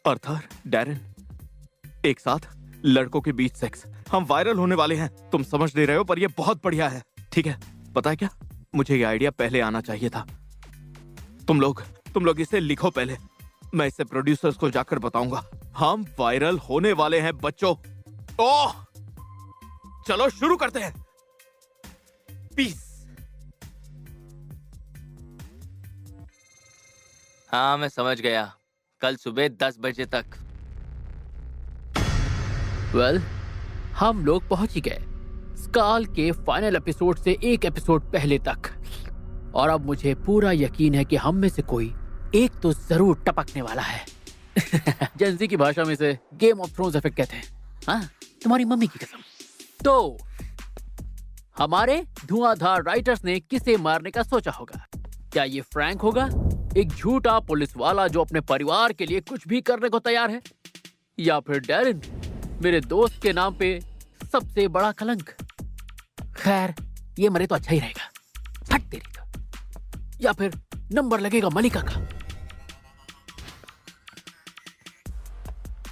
आर्थर, डैरन, एक साथ लड़कों के बीच सेक्स, हम वायरल होने वाले हैं। तुम समझ नहीं रहे हो, पर ये बहुत बढ़िया है। ठीक है, पता है क्या, मुझे ये आइडिया पहले आना चाहिए था। तुम लोग इसे लिखो पहले। मैं इसे प्रोड्यूसर्स को जाकर बताऊंगा। हम वायरल होने वाले हैं बच्चों। ओह, चलो शुरू करते हैं। पीस। हाँ, मैं समझ गया। कल सुबह 10 बजे तक। वेल, हम लोग पहुंच ही गए स्काल के फाइनल एपिसोड से एक एपिसोड पहले तक। और अब मुझे पूरा यकीन है कि हम में से कोई एक तो जरूर टपकने वाला है। जेंजी की भाषा में इसे गेम ऑफ थ्रोन्स इफेक्ट कहते हैं। हाँ, तुम्हारी मम्मी की कसम। तो हमारे धुआंधार राइटर्स ने किसे मारने का सोचा होगा? क्या ये फ्रैंक होगा, एक झूठा पुलिस वाला जो अपने परिवार के लिए कुछ भी करने को तैयार है? या फिर डैरन, मेरे दोस्त के नाम पे सबसे बड़ा कलंक? खैर, ये मरे तो अच्छा ही रहेगा। फट तेरी तो। या फिर नंबर लगेगा मलिका का,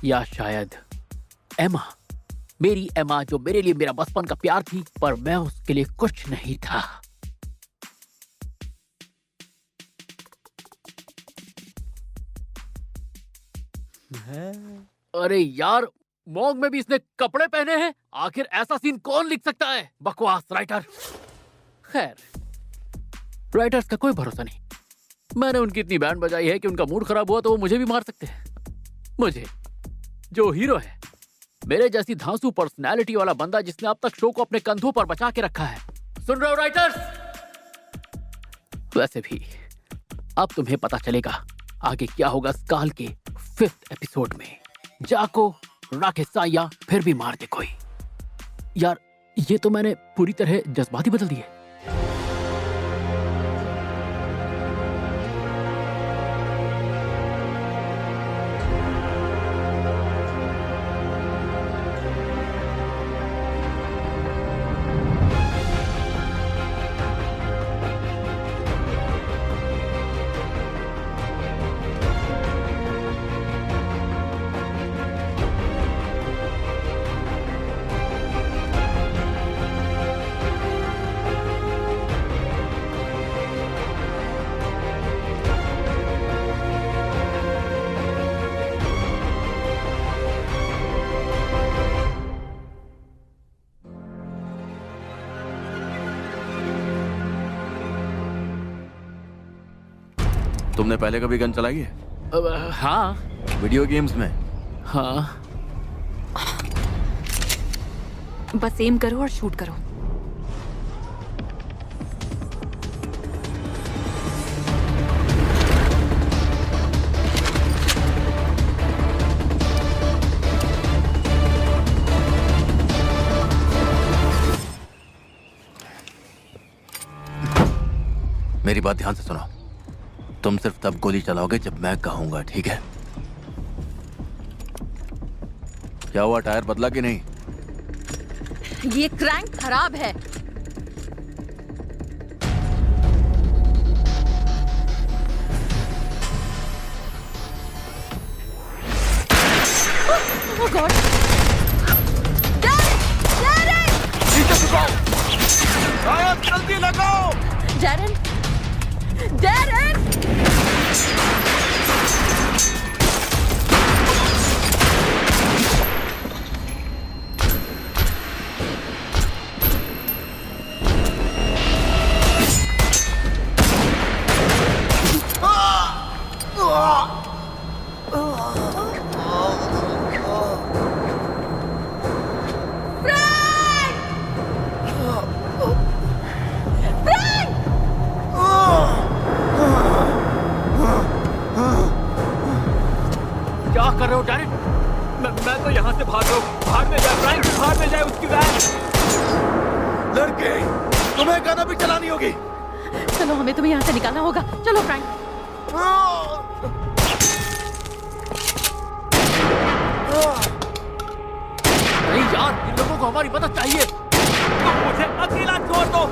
या शायद एमा, मेरी एमा जो मेरे लिए मेरा बचपन का प्यार थी, पर मैं उसके लिए कुछ नहीं था। अरे यार, मॉग में भी इसने कपड़े पहने हैं। आखिर ऐसा सीन कौन लिख सकता है? बकवास राइटर। खैर, राइटर्स का कोई भरोसा नहीं। मैंने उनकी इतनी बैंड बजाई है कि उनका मूड खराब हुआ तो वो मुझे भी मार सकते हैं। मुझे, जो हीरो है, मेरे जैसी धांसू पर्सनैलिटी वाला बंदा जिसने अब तक शो को अपने कंधों पर बचा के रखा है। सुन रहे हो राइटर्स? वैसे भी अब तुम्हें पता चलेगा आगे क्या होगा स्काल के 5th एपिसोड में। जाको, राकेसाया, फिर भी मार दे कोई। यार, ये तो मैंने पूरी तरह जज्बात ही बदल दिए। तुमने पहले कभी गन चलाई है? हाँ। वीडियो गेम्स में? हाँ। बस एम करो और शूट करो। मेरी बात ध्यान से सुनो। तुम सिर्फ तब गोली चलाओगे जब मैं कहूंगा, ठीक है? क्या हुआ, टायर बदला कि नहीं? ये क्रैंक खराब है। Oh God! जल्दी लगाओ! डैरेन! डैरेन! क्या कर रहे हो डैरेन? मैं तो यहाँ से भाग रहा हूँ। भाग में जाए फ्रैंक, भाग में जाए उसकी वैन। लड़के, तुम्हें गाना भी चलानी होगी। चलो, हमें तुम्हें यहाँ से निकालना होगा। चलो फ्रैंक। नहीं यार, इन लोगों को हमारी मदद चाहिए। तुम मुझे अकेला छोड़ दो।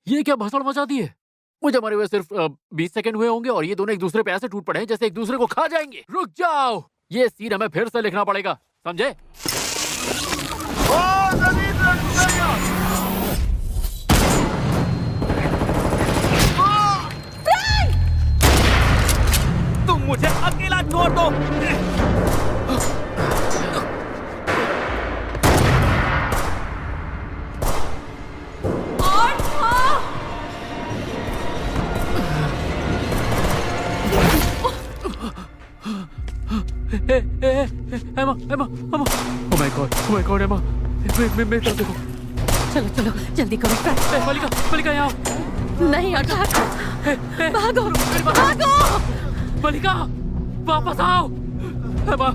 ये क्या भसड़ मचा दी है? मुझे मरे हुए सिर्फ 20 सेकंड हुए होंगे और ये दोनों एक दूसरे पे ऐसे टूट पड़े हैं जैसे एक दूसरे को खा जाएंगे। रुक जाओ, ये सीन हमें फिर से लिखना पड़ेगा, समझे? तुम मुझे अकेला छोड़ दो। एमा, एमा, एमा, oh my God, एमा, मेरी तरफ देखो। चलो चलो, जल्दी करो फ्रैंक। मलिका, मलिका यहाँ आओ। नहीं अटैक! भागो, भागो! मलिका, वापस आओ। एमा,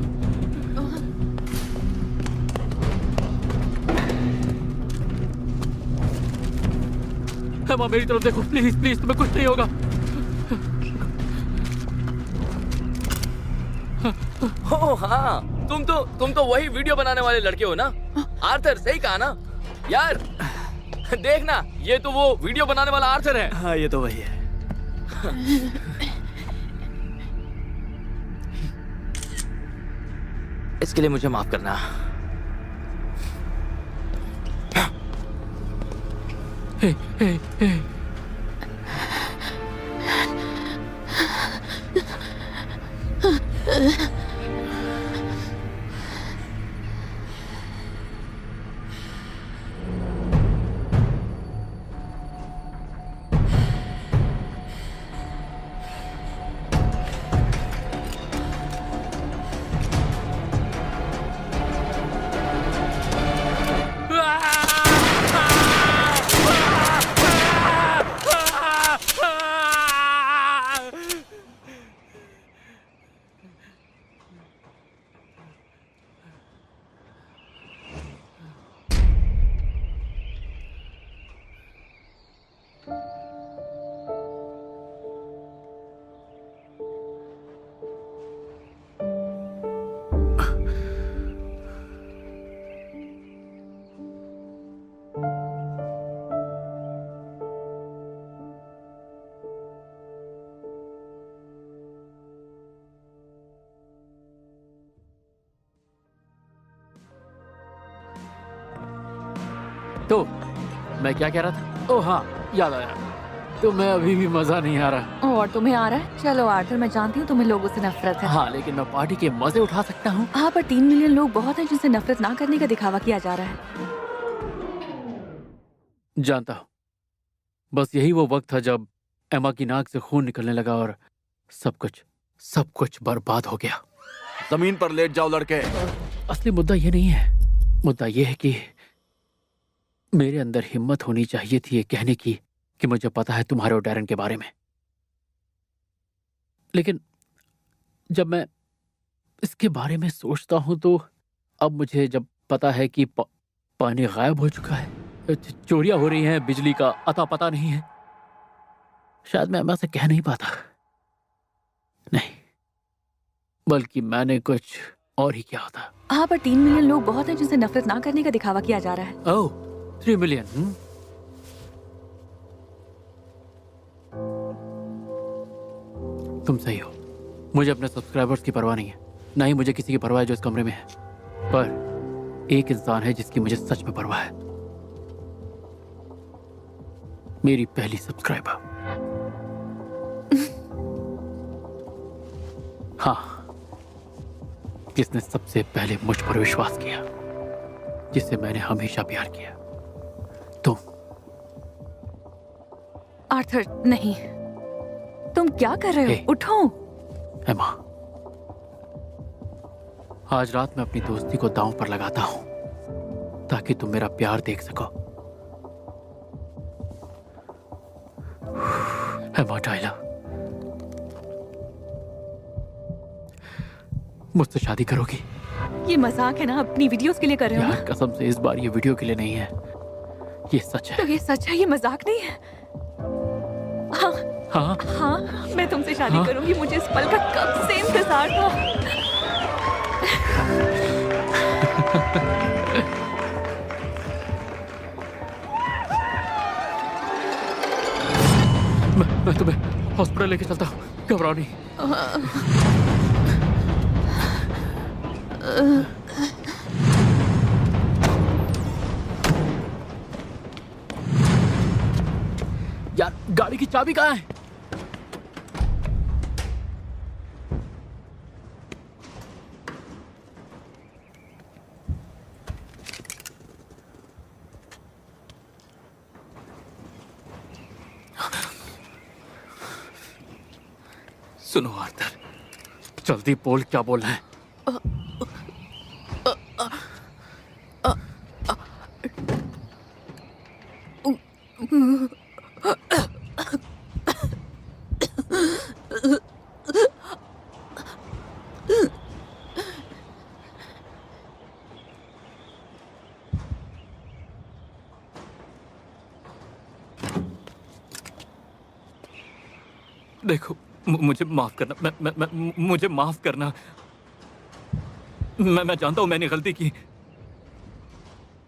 एमा मेरी तरफ देखो, प्लीज प्लीज, तुम्हें कुछ नहीं होगा। ओह हाँ, तुम तो वही वीडियो बनाने वाले लड़के हो ना? आर्थर, सही कहा ना यार? देखना, ये तो वो वीडियो बनाने वाला आर्थर है। हाँ, ये तो वही है। इसके लिए मुझे माफ करना। हे, हे, हे। तो मैं क्या कह रहा था? ओह हाँ, याद आया। तुम्हें अभी भी मजा नहीं आ रहा? और तुम्हें आ रहा है? चलो आर्थर, मैं जानती हूँ तुम्हें लोगों से नफरत है। हाँ, लेकिन मैं पार्टी के मजे उठा सकता हूँ। हाँ, पर 3 मिलियन लोग बहुत हैं जिनसे नफरत ना करने का दिखावा किया जा रहा है। जानता हूँ, बस यही वो वक्त था जब एमा की नाक से खून निकलने लगा और सब कुछ बर्बाद हो गया। जमीन पर लेट जाओ लड़के। असली मुद्दा ये नहीं है। मुद्दा ये है कि मेरे अंदर हिम्मत होनी चाहिए थी ये कहने की कि मुझे पता है तुम्हारे और डैरन के बारे में। लेकिन जब मैं इसके बारे में सोचता हूं तो अब मुझे जब पता है कि पानी गायब हो चुका है, चोरियां हो रही हैं, बिजली का अता पता नहीं है, शायद मैं एमा से कह नहीं पाता। नहीं, बल्कि मैंने कुछ और ही किया होता। हाँ, पर 3 मिलियन लोग बहुत हैं जिनसे नफरत ना करने का दिखावा किया जा रहा है। ओह, 3 मिलियन। तुम सही हो। मुझे अपने सब्सक्राइबर्स की परवाह नहीं है, ना ही मुझे किसी की परवाह है जो इस कमरे में है। पर एक इंसान है जिसकी मुझे सच में परवाह है। मेरी पहली सब्सक्राइबर। हाँ, जिसने सबसे पहले मुझ पर विश्वास किया, जिससे मैंने हमेशा प्यार किया। तुम। आर्थर, नहीं, तुम क्या कर रहे हो? उठो। एमा, आज रात मैं अपनी दोस्ती को दांव पर लगाता हूं ताकि तुम मेरा प्यार देख सको। एमा टाइलर, मुझसे शादी करोगी? ये मजाक है ना? अपनी वीडियोस के लिए कर रहे हो यार ना? कसम से इस बार ये वीडियो के लिए नहीं है, ये सच है। तो ये सच है, ये मजाक नहीं है। हाँ हाँ हाँ, मैं तुमसे शादी करूंगी। मुझे इस पल का कब से इंतजार था। मैं तुम्हें हॉस्पिटल लेके चलता हूँ, घबराओ नहीं। यार, गाड़ी की चाबी कहाँ है? सुनो आर्थर, जल्दी बोल, क्या बोलना है? देखो, मुझे माफ करना। मुझे माफ करना। मैं जानता हूं मैंने गलती की।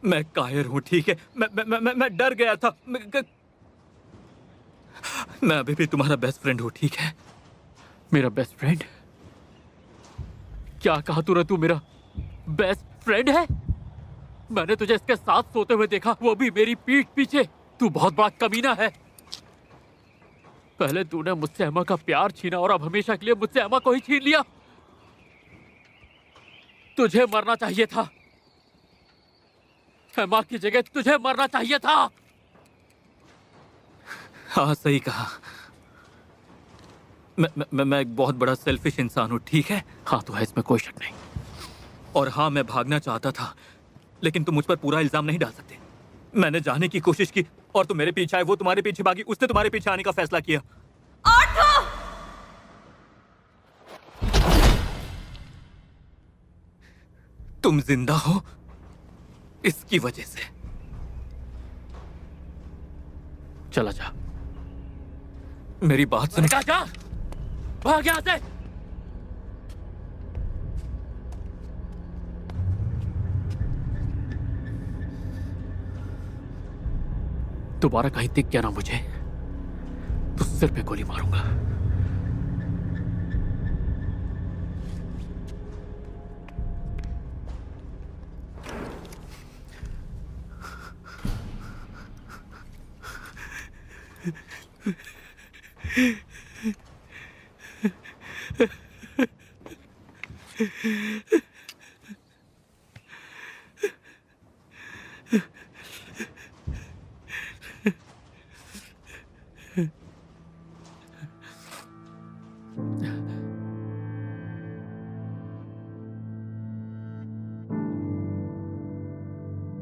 मैं कायर हूं, ठीक है? मैं डर गया था। मैं अभी भी तुम्हारा बेस्ट फ्रेंड हूं, ठीक है? मेरा बेस्ट फ्रेंड? क्या कहा तूने? तू मेरा बेस्ट फ्रेंड है? मैंने तुझे इसके साथ सोते हुए देखा, वो भी मेरी पीठ पीछे। तू बहुत बड़ा कमीना है। पहले तूने मुझसे एमा का प्यार छीना और अब हमेशा के लिए मुझसे एमा को ही छीन लिया। तुझे मरना चाहिए था। एमा की जगह तुझे मरना चाहिए था। हाँ, सही कहा। मैं एक बहुत बड़ा सेल्फिश इंसान हूं, ठीक है? हाँ, तो है, इसमें कोई शक नहीं। और हाँ, मैं भागना चाहता था, लेकिन तुम मुझ पर पूरा इल्जाम नहीं डाल सकते। मैंने जाने की कोशिश की और तुम मेरे पीछे आए। वो तुम्हारे पीछे भागी, उसने तुम्हारे पीछे आने का फैसला किया। तुम जिंदा हो इसकी वजह से। चला जा, मेरी बात सुन। जा, भाग यहां से। दोबारा कहीं दिख गया ना मुझे तो सिर पे गोली मारूंगा।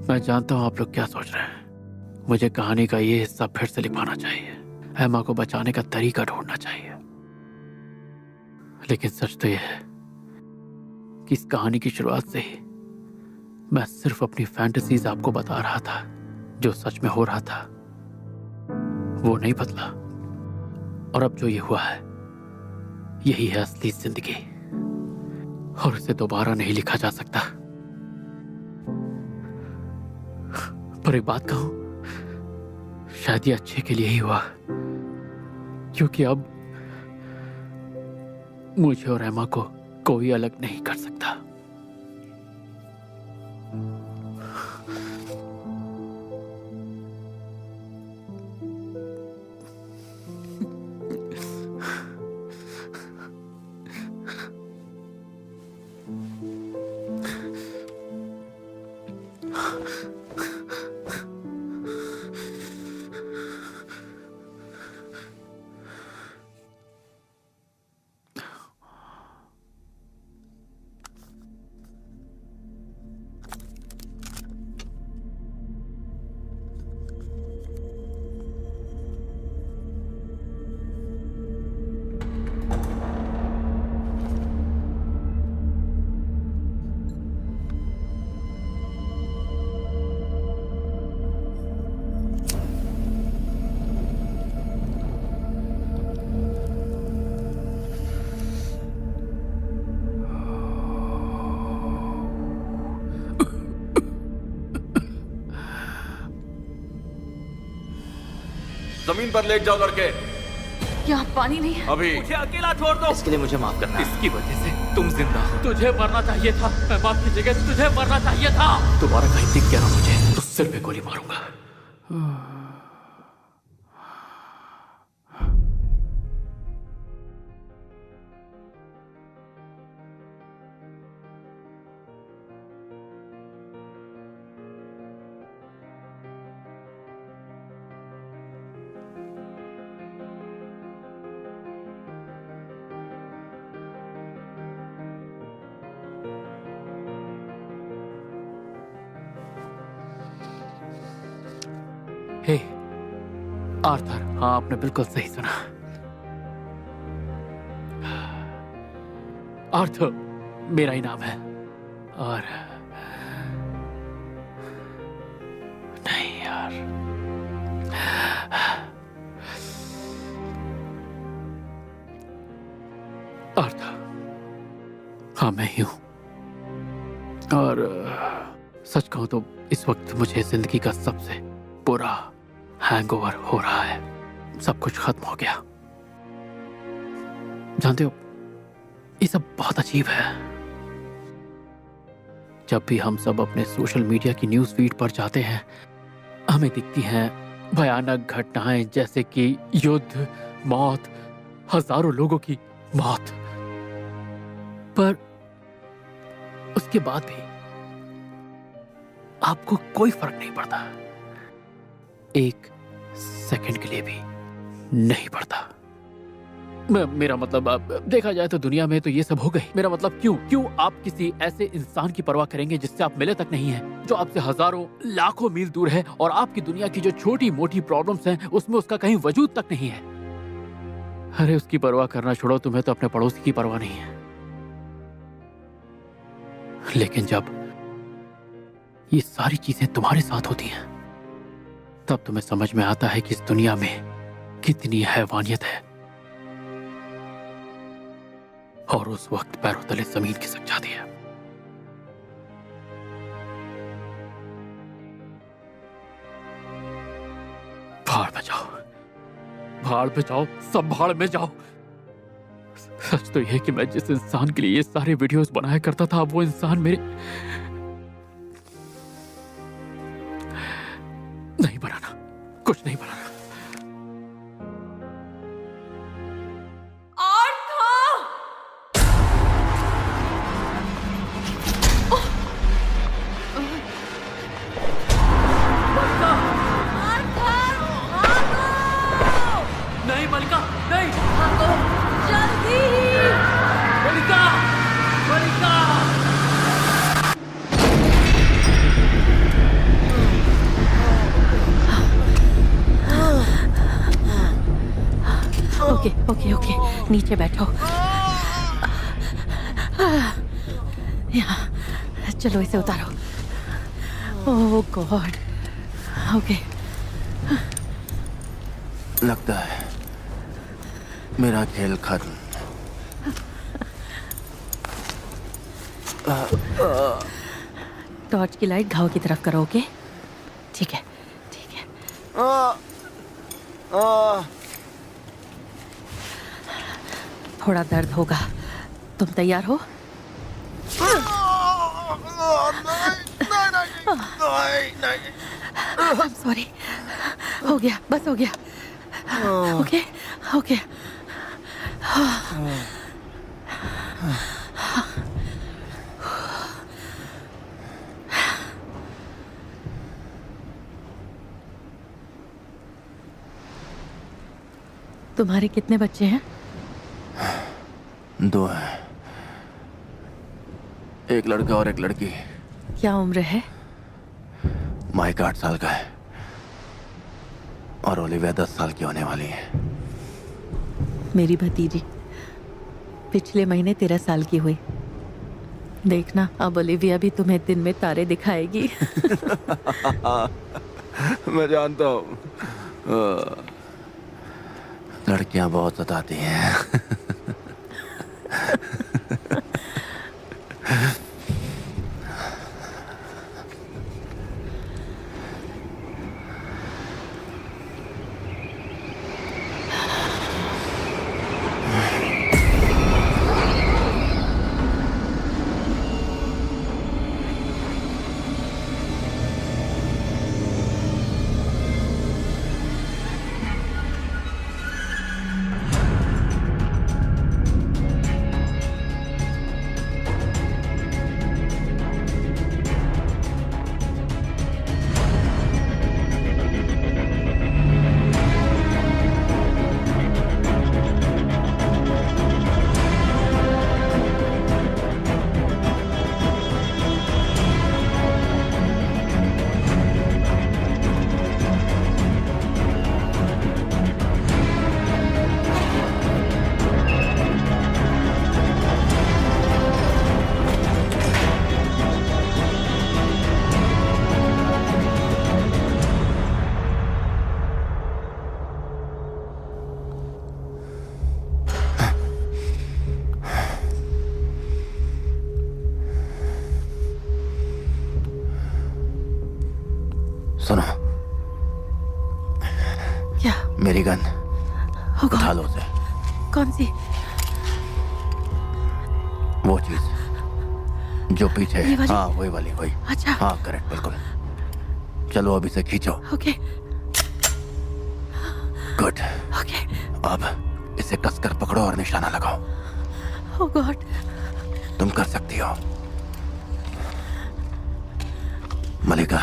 मैं जानता हूं आप लोग क्या सोच रहे हैं। मुझे कहानी का ये हिस्सा फिर से लिखवाना चाहिए, एमा को बचाने का तरीका ढूंढना चाहिए। लेकिन सच तो यह है कि इस कहानी की शुरुआत से ही मैं सिर्फ अपनी फैंटेसीज आपको बता रहा था। जो सच में हो रहा था वो नहीं बदला, और अब जो ये हुआ है यही है असली जिंदगी, और इसे दोबारा नहीं लिखा जा सकता। पर एक बात कहूं, शायद ये अच्छे के लिए ही हुआ, क्योंकि अब मुझे और एमा को कोई अलग नहीं कर सकता। जमीन पर लेट जाओ लड़के। यहाँ पानी नहीं है। अभी मुझे अकेला छोड़ दो। इसके लिए मुझे माफ करना। इसकी वजह से तुम जिंदा हो। तुझे मरना चाहिए था। मैं माफ की जगह तुझे मरना चाहिए था। दोबारा कहीं दिख गया ना मुझे तो सिर पे गोली मारूंगा। हे आर्थर, हाँ आपने बिल्कुल सही सुना। आर्थर मेरा ही नाम है। और नहीं यार, आर्थर हाँ मैं ही हूं। और सच कहूं तो इस वक्त मुझे जिंदगी का सबसे बुरा हैंगओवर हो रहा है। सब कुछ खत्म हो गया। जानते हो, ये सब बहुत अजीब है। जब भी हम सब अपने सोशल मीडिया की न्यूज़ फीड पर जाते हैं, हमें दिखती हैं भयानक घटनाएं जैसे कि युद्ध, मौत, हजारों लोगों की मौत। पर उसके बाद भी आपको कोई फर्क नहीं पड़ता। एक सेकंड के लिए भी नहीं पड़ता। मेरा मतलब देखा जाए तो दुनिया में तो ये सब हो गई। मेरा मतलब क्यों आप किसी ऐसे इंसान की परवाह करेंगे जिससे आप मिले तक नहीं हैं, जो आपसे हजारों लाखों मील दूर है, और आपकी दुनिया की जो छोटी मोटी प्रॉब्लम्स हैं उसमें उसका कहीं वजूद तक नहीं है। अरे उसकी परवाह करना छोड़ो, तुम्हें तो अपने पड़ोसी की परवाह नहीं है। लेकिन जब ये सारी चीजें तुम्हारे साथ होती हैं, तब तुम्हें समझ में आता है कि इस दुनिया में कितनी हैवानियत है। और उस वक्त पैरों तले जमीन खिसक जाती है। भाड़ में जाओ, भाड़ में जाओ, सब भाड़ में जाओ। सच तो यह है कि मैं जिस इंसान के लिए ये सारे वीडियोस बनाया करता था, वो इंसान मेरे नहीं बनाना, कुछ नहीं बनाना। नीचे बैठो। यहाँ, चलो इसे उतारो। ओह गॉड। ओके। लगता है मेरा खेल खत्म। टॉर्च की लाइट घाव की तरफ करो। ओके ठीक है, ठीक है। थोड़ा दर्द होगा। तुम तैयार हो? सॉरी। हो गया, बस हो गया। Okay okay. तुम्हारे कितने बच्चे हैं? 2 हैं, एक लड़का और एक लड़की। क्या उम्र है? माइक 8 साल का है और ओलिविया 10 साल की होने वाली है। मेरी भतीजी पिछले महीने 13 साल की हुई। देखना, अब ओलिविया भी तुम्हें दिन में तारे दिखाएगी। मैं जानता हूँ। लड़कियां बहुत सताती हैं। सुनो, क्या? मेरी गन उठा लो उसे। कौन सी? वो चीज जो पीछे है। हाँ वही वाली, वही। अच्छा। हाँ करेक्ट, बिल्कुल। चलो अब इसे खींचो। Okay good. ओके। अब इसे कसकर पकड़ो और निशाना लगाओ। ओह गॉड। तुम कर सकती हो मलिका।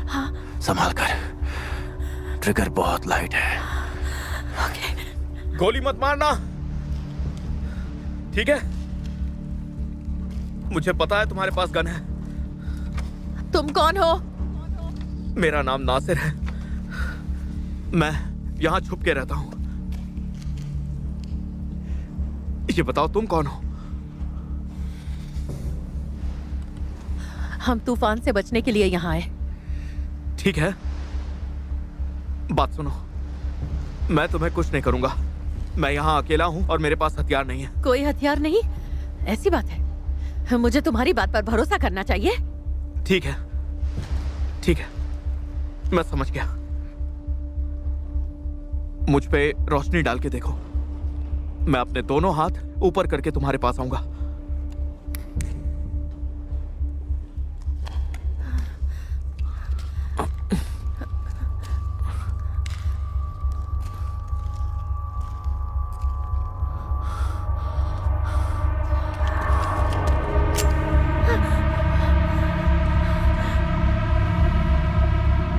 हाँ? संभाल कर, ट्रिगर बहुत लाइट है। ओके। गोली मत मारना, ठीक है? मुझे पता है तुम्हारे पास गन है। तुम कौन हो? मेरा नाम नासिर है। मैं यहां छुप के रहता हूं। ये बताओ तुम कौन हो? हम तूफान से बचने के लिए यहाँ आए। ठीक है, बात सुनो। मैं तुम्हें कुछ नहीं करूंगा। मैं यहाँ अकेला हूँ और मेरे पास हथियार नहीं है। कोई हथियार नहीं? ऐसी बात है? मुझे तुम्हारी बात पर भरोसा करना चाहिए। ठीक है, ठीक है, मैं समझ गया। मुझ पे रोशनी डाल के देखो। मैं अपने दोनों हाथ ऊपर करके तुम्हारे पास आऊंगा।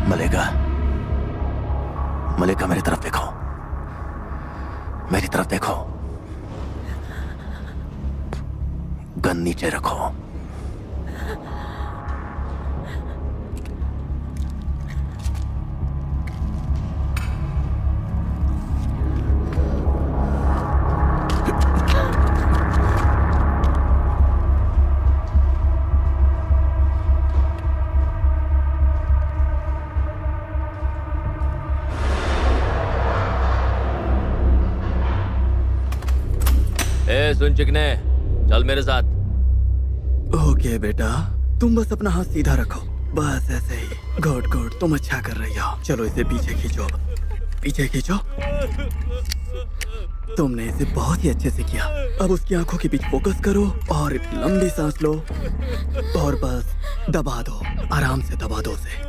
मलिका, मलिका मेरी तरफ देखो, मेरी तरफ देखो। गन नीचे रखो। ए सुन चिकने, चल मेरे साथ। ओके बेटा, तुम बस अपना हाथ सीधा रखो, बस ऐसे ही। गुड गुड, तुम अच्छा कर रही हो। चलो इसे पीछे खींचो, पीछे खींचो। तुमने इसे बहुत ही अच्छे से किया। अब उसकी आंखों के बीच फोकस करो और एक लंबी सांस लो और बस दबा दो, आराम से दबा दो उसे।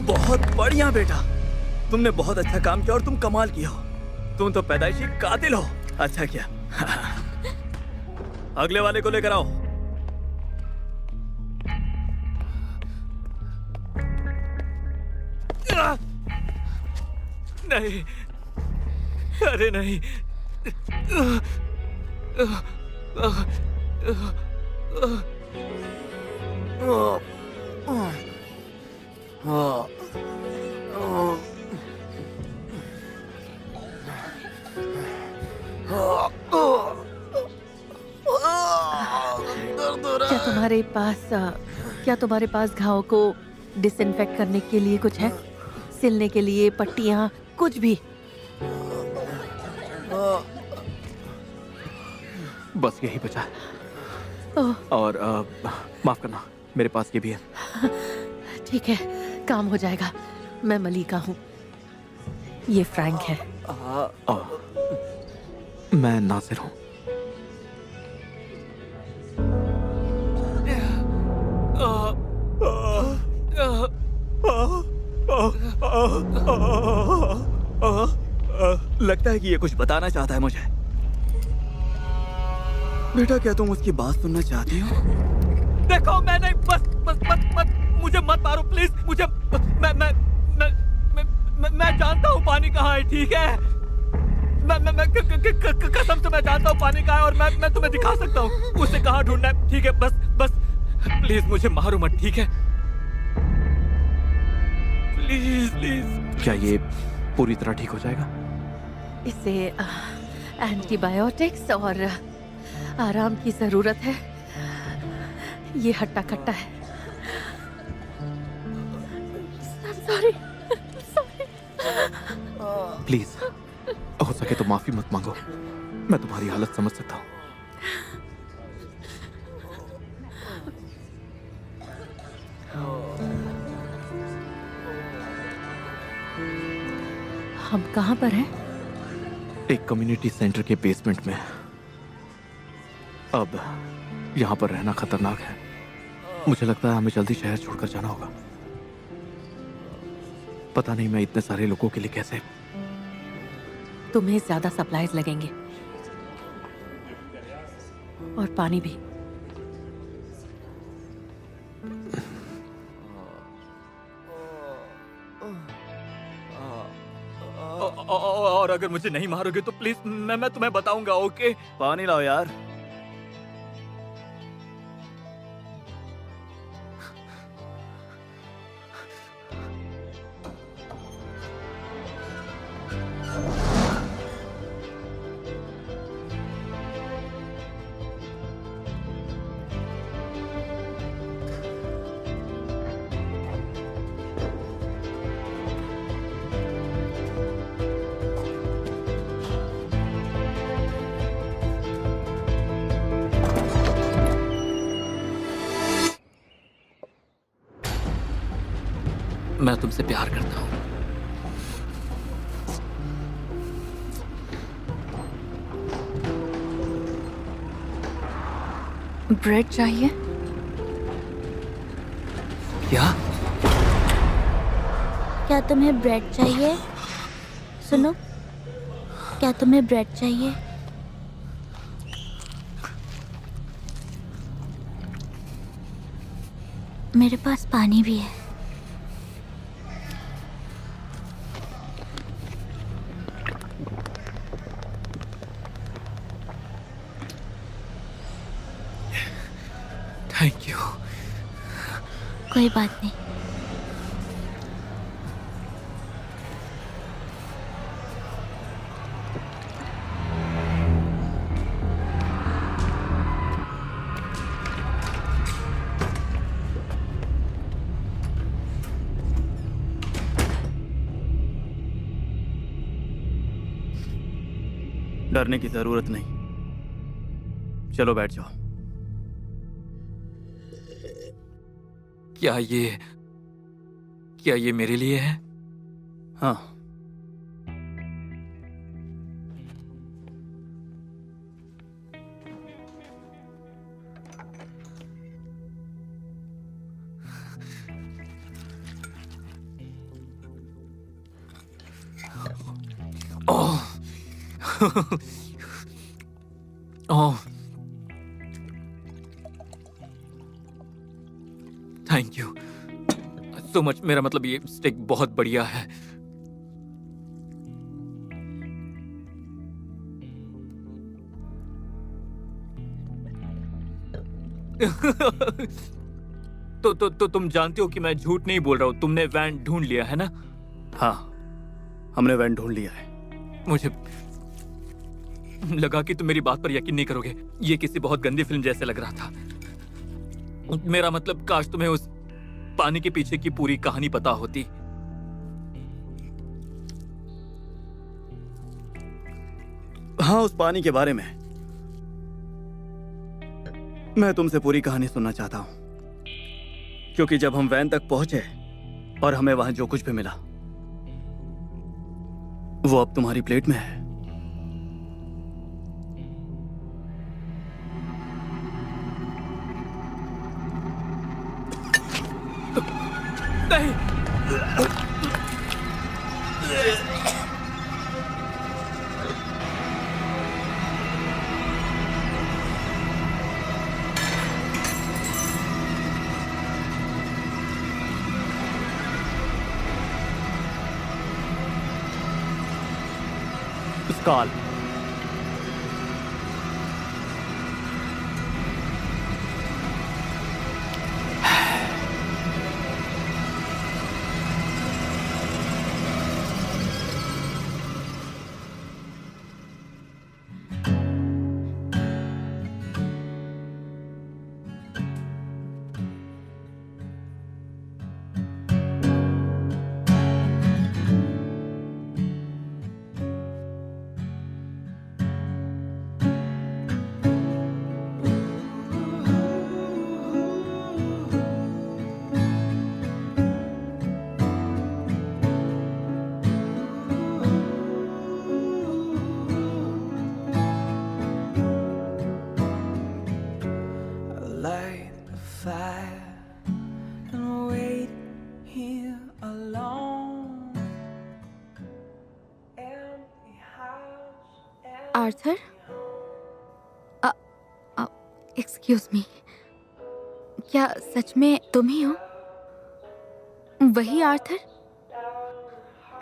बहुत बढ़िया बेटा, तुमने बहुत अच्छा काम किया और तुम कमाल की हो। तुम तो पैदाइशी कातिल हो। अच्छा किया। अगले वाले को लेकर आओ। नहीं, अरे नहीं। क्या तुम्हारे पास घाव को डिसइंफेक्ट करने के लिए कुछ है? सिलने के लिए पट्टियां, कुछ भी? बस यही बचा। ओह, और माफ करना, मेरे पास ये भी है। ठीक है, काम हो जाएगा। मैं मलिका हूँ, ये फ्रैंक है। मैं नासिर हूँ। लगता है कि ये कुछ बताना चाहता है मुझे। बेटा, क्या तुम उसकी बात सुनना चाहती हो? देखो, मैं नहीं, बस बस मत मुझे मत मारो प्लीज। मुझे मैं जानता हूँ पानी कहाँ है, ठीक है? मैं कसम से मैं जानता हूँ पानी कहाँ है और मैं तुम्हें दिखा सकता हूँ उसे कहाँ ढूंढना है, ठीक है? बस प्लीज मुझे मारो मत, ठीक है? प्लीज। क्या ये पूरी तरह ठीक हो जाएगा? इसे एंटीबायोटिक्स और आराम की जरूरत है। ये हट्टा कट्टा है। सॉरी। प्लीज, हो सके तो माफी मत मांगो। मैं तुम्हारी हालत समझ सकता हूँ। हम कहाँ पर हैं? एक कम्युनिटी सेंटर के बेसमेंट में। अब यहाँ पर रहना खतरनाक है। मुझे लगता है हमें जल्दी शहर छोड़कर जाना होगा। पता नहीं मैं इतने सारे लोगों के लिए कैसे। तुम्हें ज्यादा सप्लाईज लगेंगे और पानी भी। और अगर मुझे नहीं मारोगे तो प्लीज मैं तुम्हें बताऊंगा, ओके? पानी लाओ यार। मैं तुमसे प्यार करता हूँ। ब्रेड चाहिए? क्या तुम्हें ब्रेड चाहिए? सुनो, क्या तुम्हें ब्रेड चाहिए? मेरे पास पानी भी है। Thank you. कोई बात नहीं। डरने की जरूरत नहीं। चलो बैठ जाओ। क्या ये मेरे लिए है? हाँ। ओह ओह, थैंक यू सो मच। मेरा मतलब ये स्टेक बहुत बढ़िया है। तो तुम जानते हो कि मैं झूठ नहीं बोल रहा हूँ। तुमने वैन ढूंढ लिया है ना? हाँ, हमने वैन ढूंढ लिया है। मुझे लगा कि तुम मेरी बात पर यकीन नहीं करोगे। ये किसी बहुत गंदी फिल्म जैसे लग रहा था। मेरा मतलब, काश तुम्हें उस पानी के पीछे की पूरी कहानी पता होती। हाँ, उस पानी के बारे में मैं तुमसे पूरी कहानी सुनना चाहता हूं, क्योंकि जब हम वैन तक पहुंचे और हमें वहां जो कुछ भी मिला वो अब तुम्हारी प्लेट में है। नहीं, काल आर्थर, एक्सक्यूज मी, क्या सच में तुम ही हो? वही आर्थर?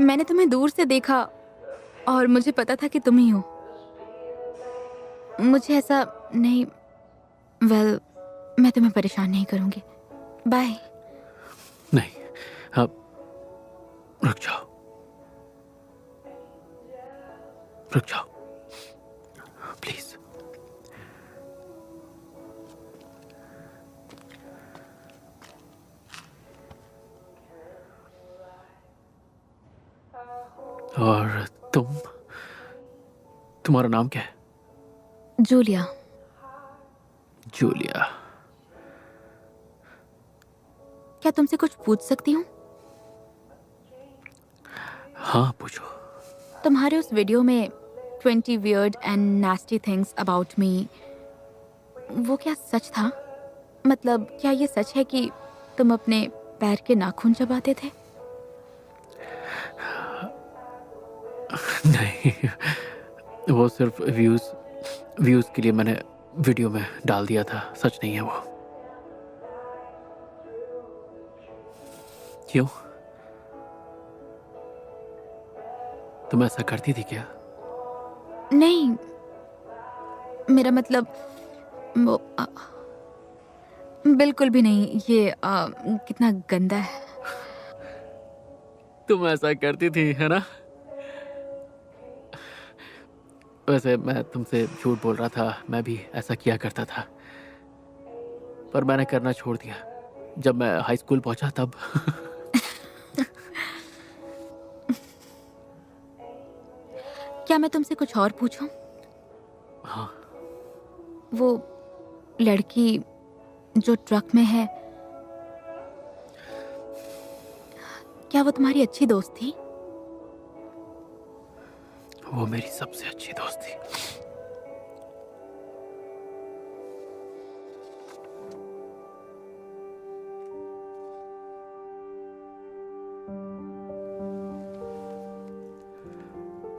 मैंने तुम्हें दूर से देखा और मुझे पता था कि तुम ही हो। मुझे ऐसा नहीं, वेल, मैं तुम्हें परेशान नहीं करूंगी। बाय। नहीं, अब रुक जाओ, रुक जाओ प्लीज। और तुम्हारा नाम क्या है? जूलिया। जूलिया। क्या तुमसे कुछ पूछ सकती हूँ? हाँ, पूछो। तुम्हारे उस वीडियो में 20 weird and nasty things about me, वो क्या सच था? मतलब, क्या ये सच है कि तुम अपने पैर के नाखून चबाते थे? नहीं, वो सिर्फ व्यूज के लिए मैंने वीडियो में डाल दिया था। सच नहीं है वो। क्यों? तुम ऐसा करती थी क्या? नहीं, मेरा मतलब वो बिल्कुल भी नहीं। ये कितना गंदा है। तुम ऐसा करती थी, है ना? वैसे मैं तुमसे झूठ बोल रहा था, मैं भी ऐसा किया करता था, पर मैंने करना छोड़ दिया जब मैं हाई स्कूल पहुंचा तब। क्या मैं तुमसे कुछ और पूछूं? हाँ। वो लड़की जो ट्रक में है, क्या वो तुम्हारी अच्छी दोस्त थी? वो मेरी सबसे अच्छी दोस्त थी।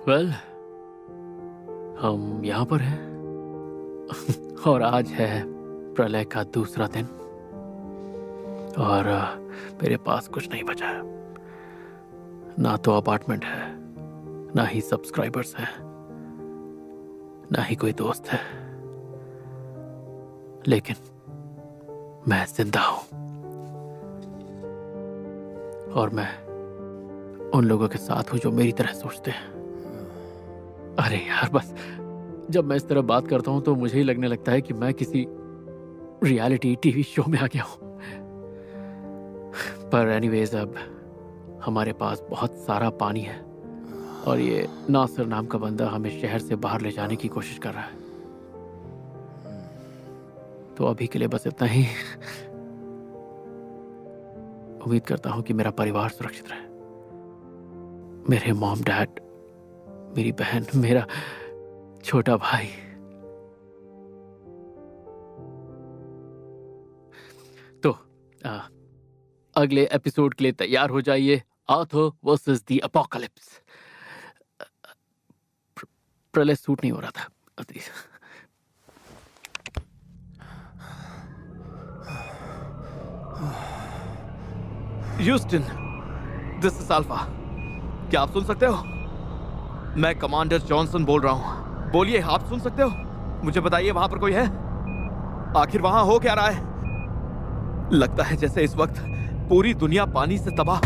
वेल, हम यहाँ पर हैं और आज है प्रलय का दूसरा दिन और मेरे पास कुछ नहीं बचा है। ना तो अपार्टमेंट है, ना ही सब्सक्राइबर्स हैं, ना ही कोई दोस्त है, लेकिन मैं जिंदा हूं और मैं उन लोगों के साथ हूं जो मेरी तरह सोचते हैं। अरे यार, बस जब मैं इस तरह बात करता हूं तो मुझे ही लगने लगता है कि मैं किसी रियलिटी टीवी शो में आ गया हूं। पर एनीवेज, अब हमारे पास बहुत सारा पानी है और ये नासिर नाम का बंदा हमें शहर से बाहर ले जाने की कोशिश कर रहा है। तो अभी के लिए बस इतना ही। उम्मीद करता हूं कि मेरा परिवार सुरक्षित रहे। मेरे मॉम डैड, मेरी बहन, मेरा छोटा भाई। तो अगले एपिसोड के लिए तैयार हो जाइए। Arthur versus the apocalypse. प्रलय सूट नहीं हो रहा था। Houston, this is alpha. क्या आप सुन सकते हो? मैं कमांडर जॉनसन बोल रहा हूं। बोलिए, आप सुन सकते हो? मुझे बताइए, वहां पर कोई है? आखिर वहां हो क्या रहा है? लगता है जैसे इस वक्त पूरी दुनिया पानी से तबाह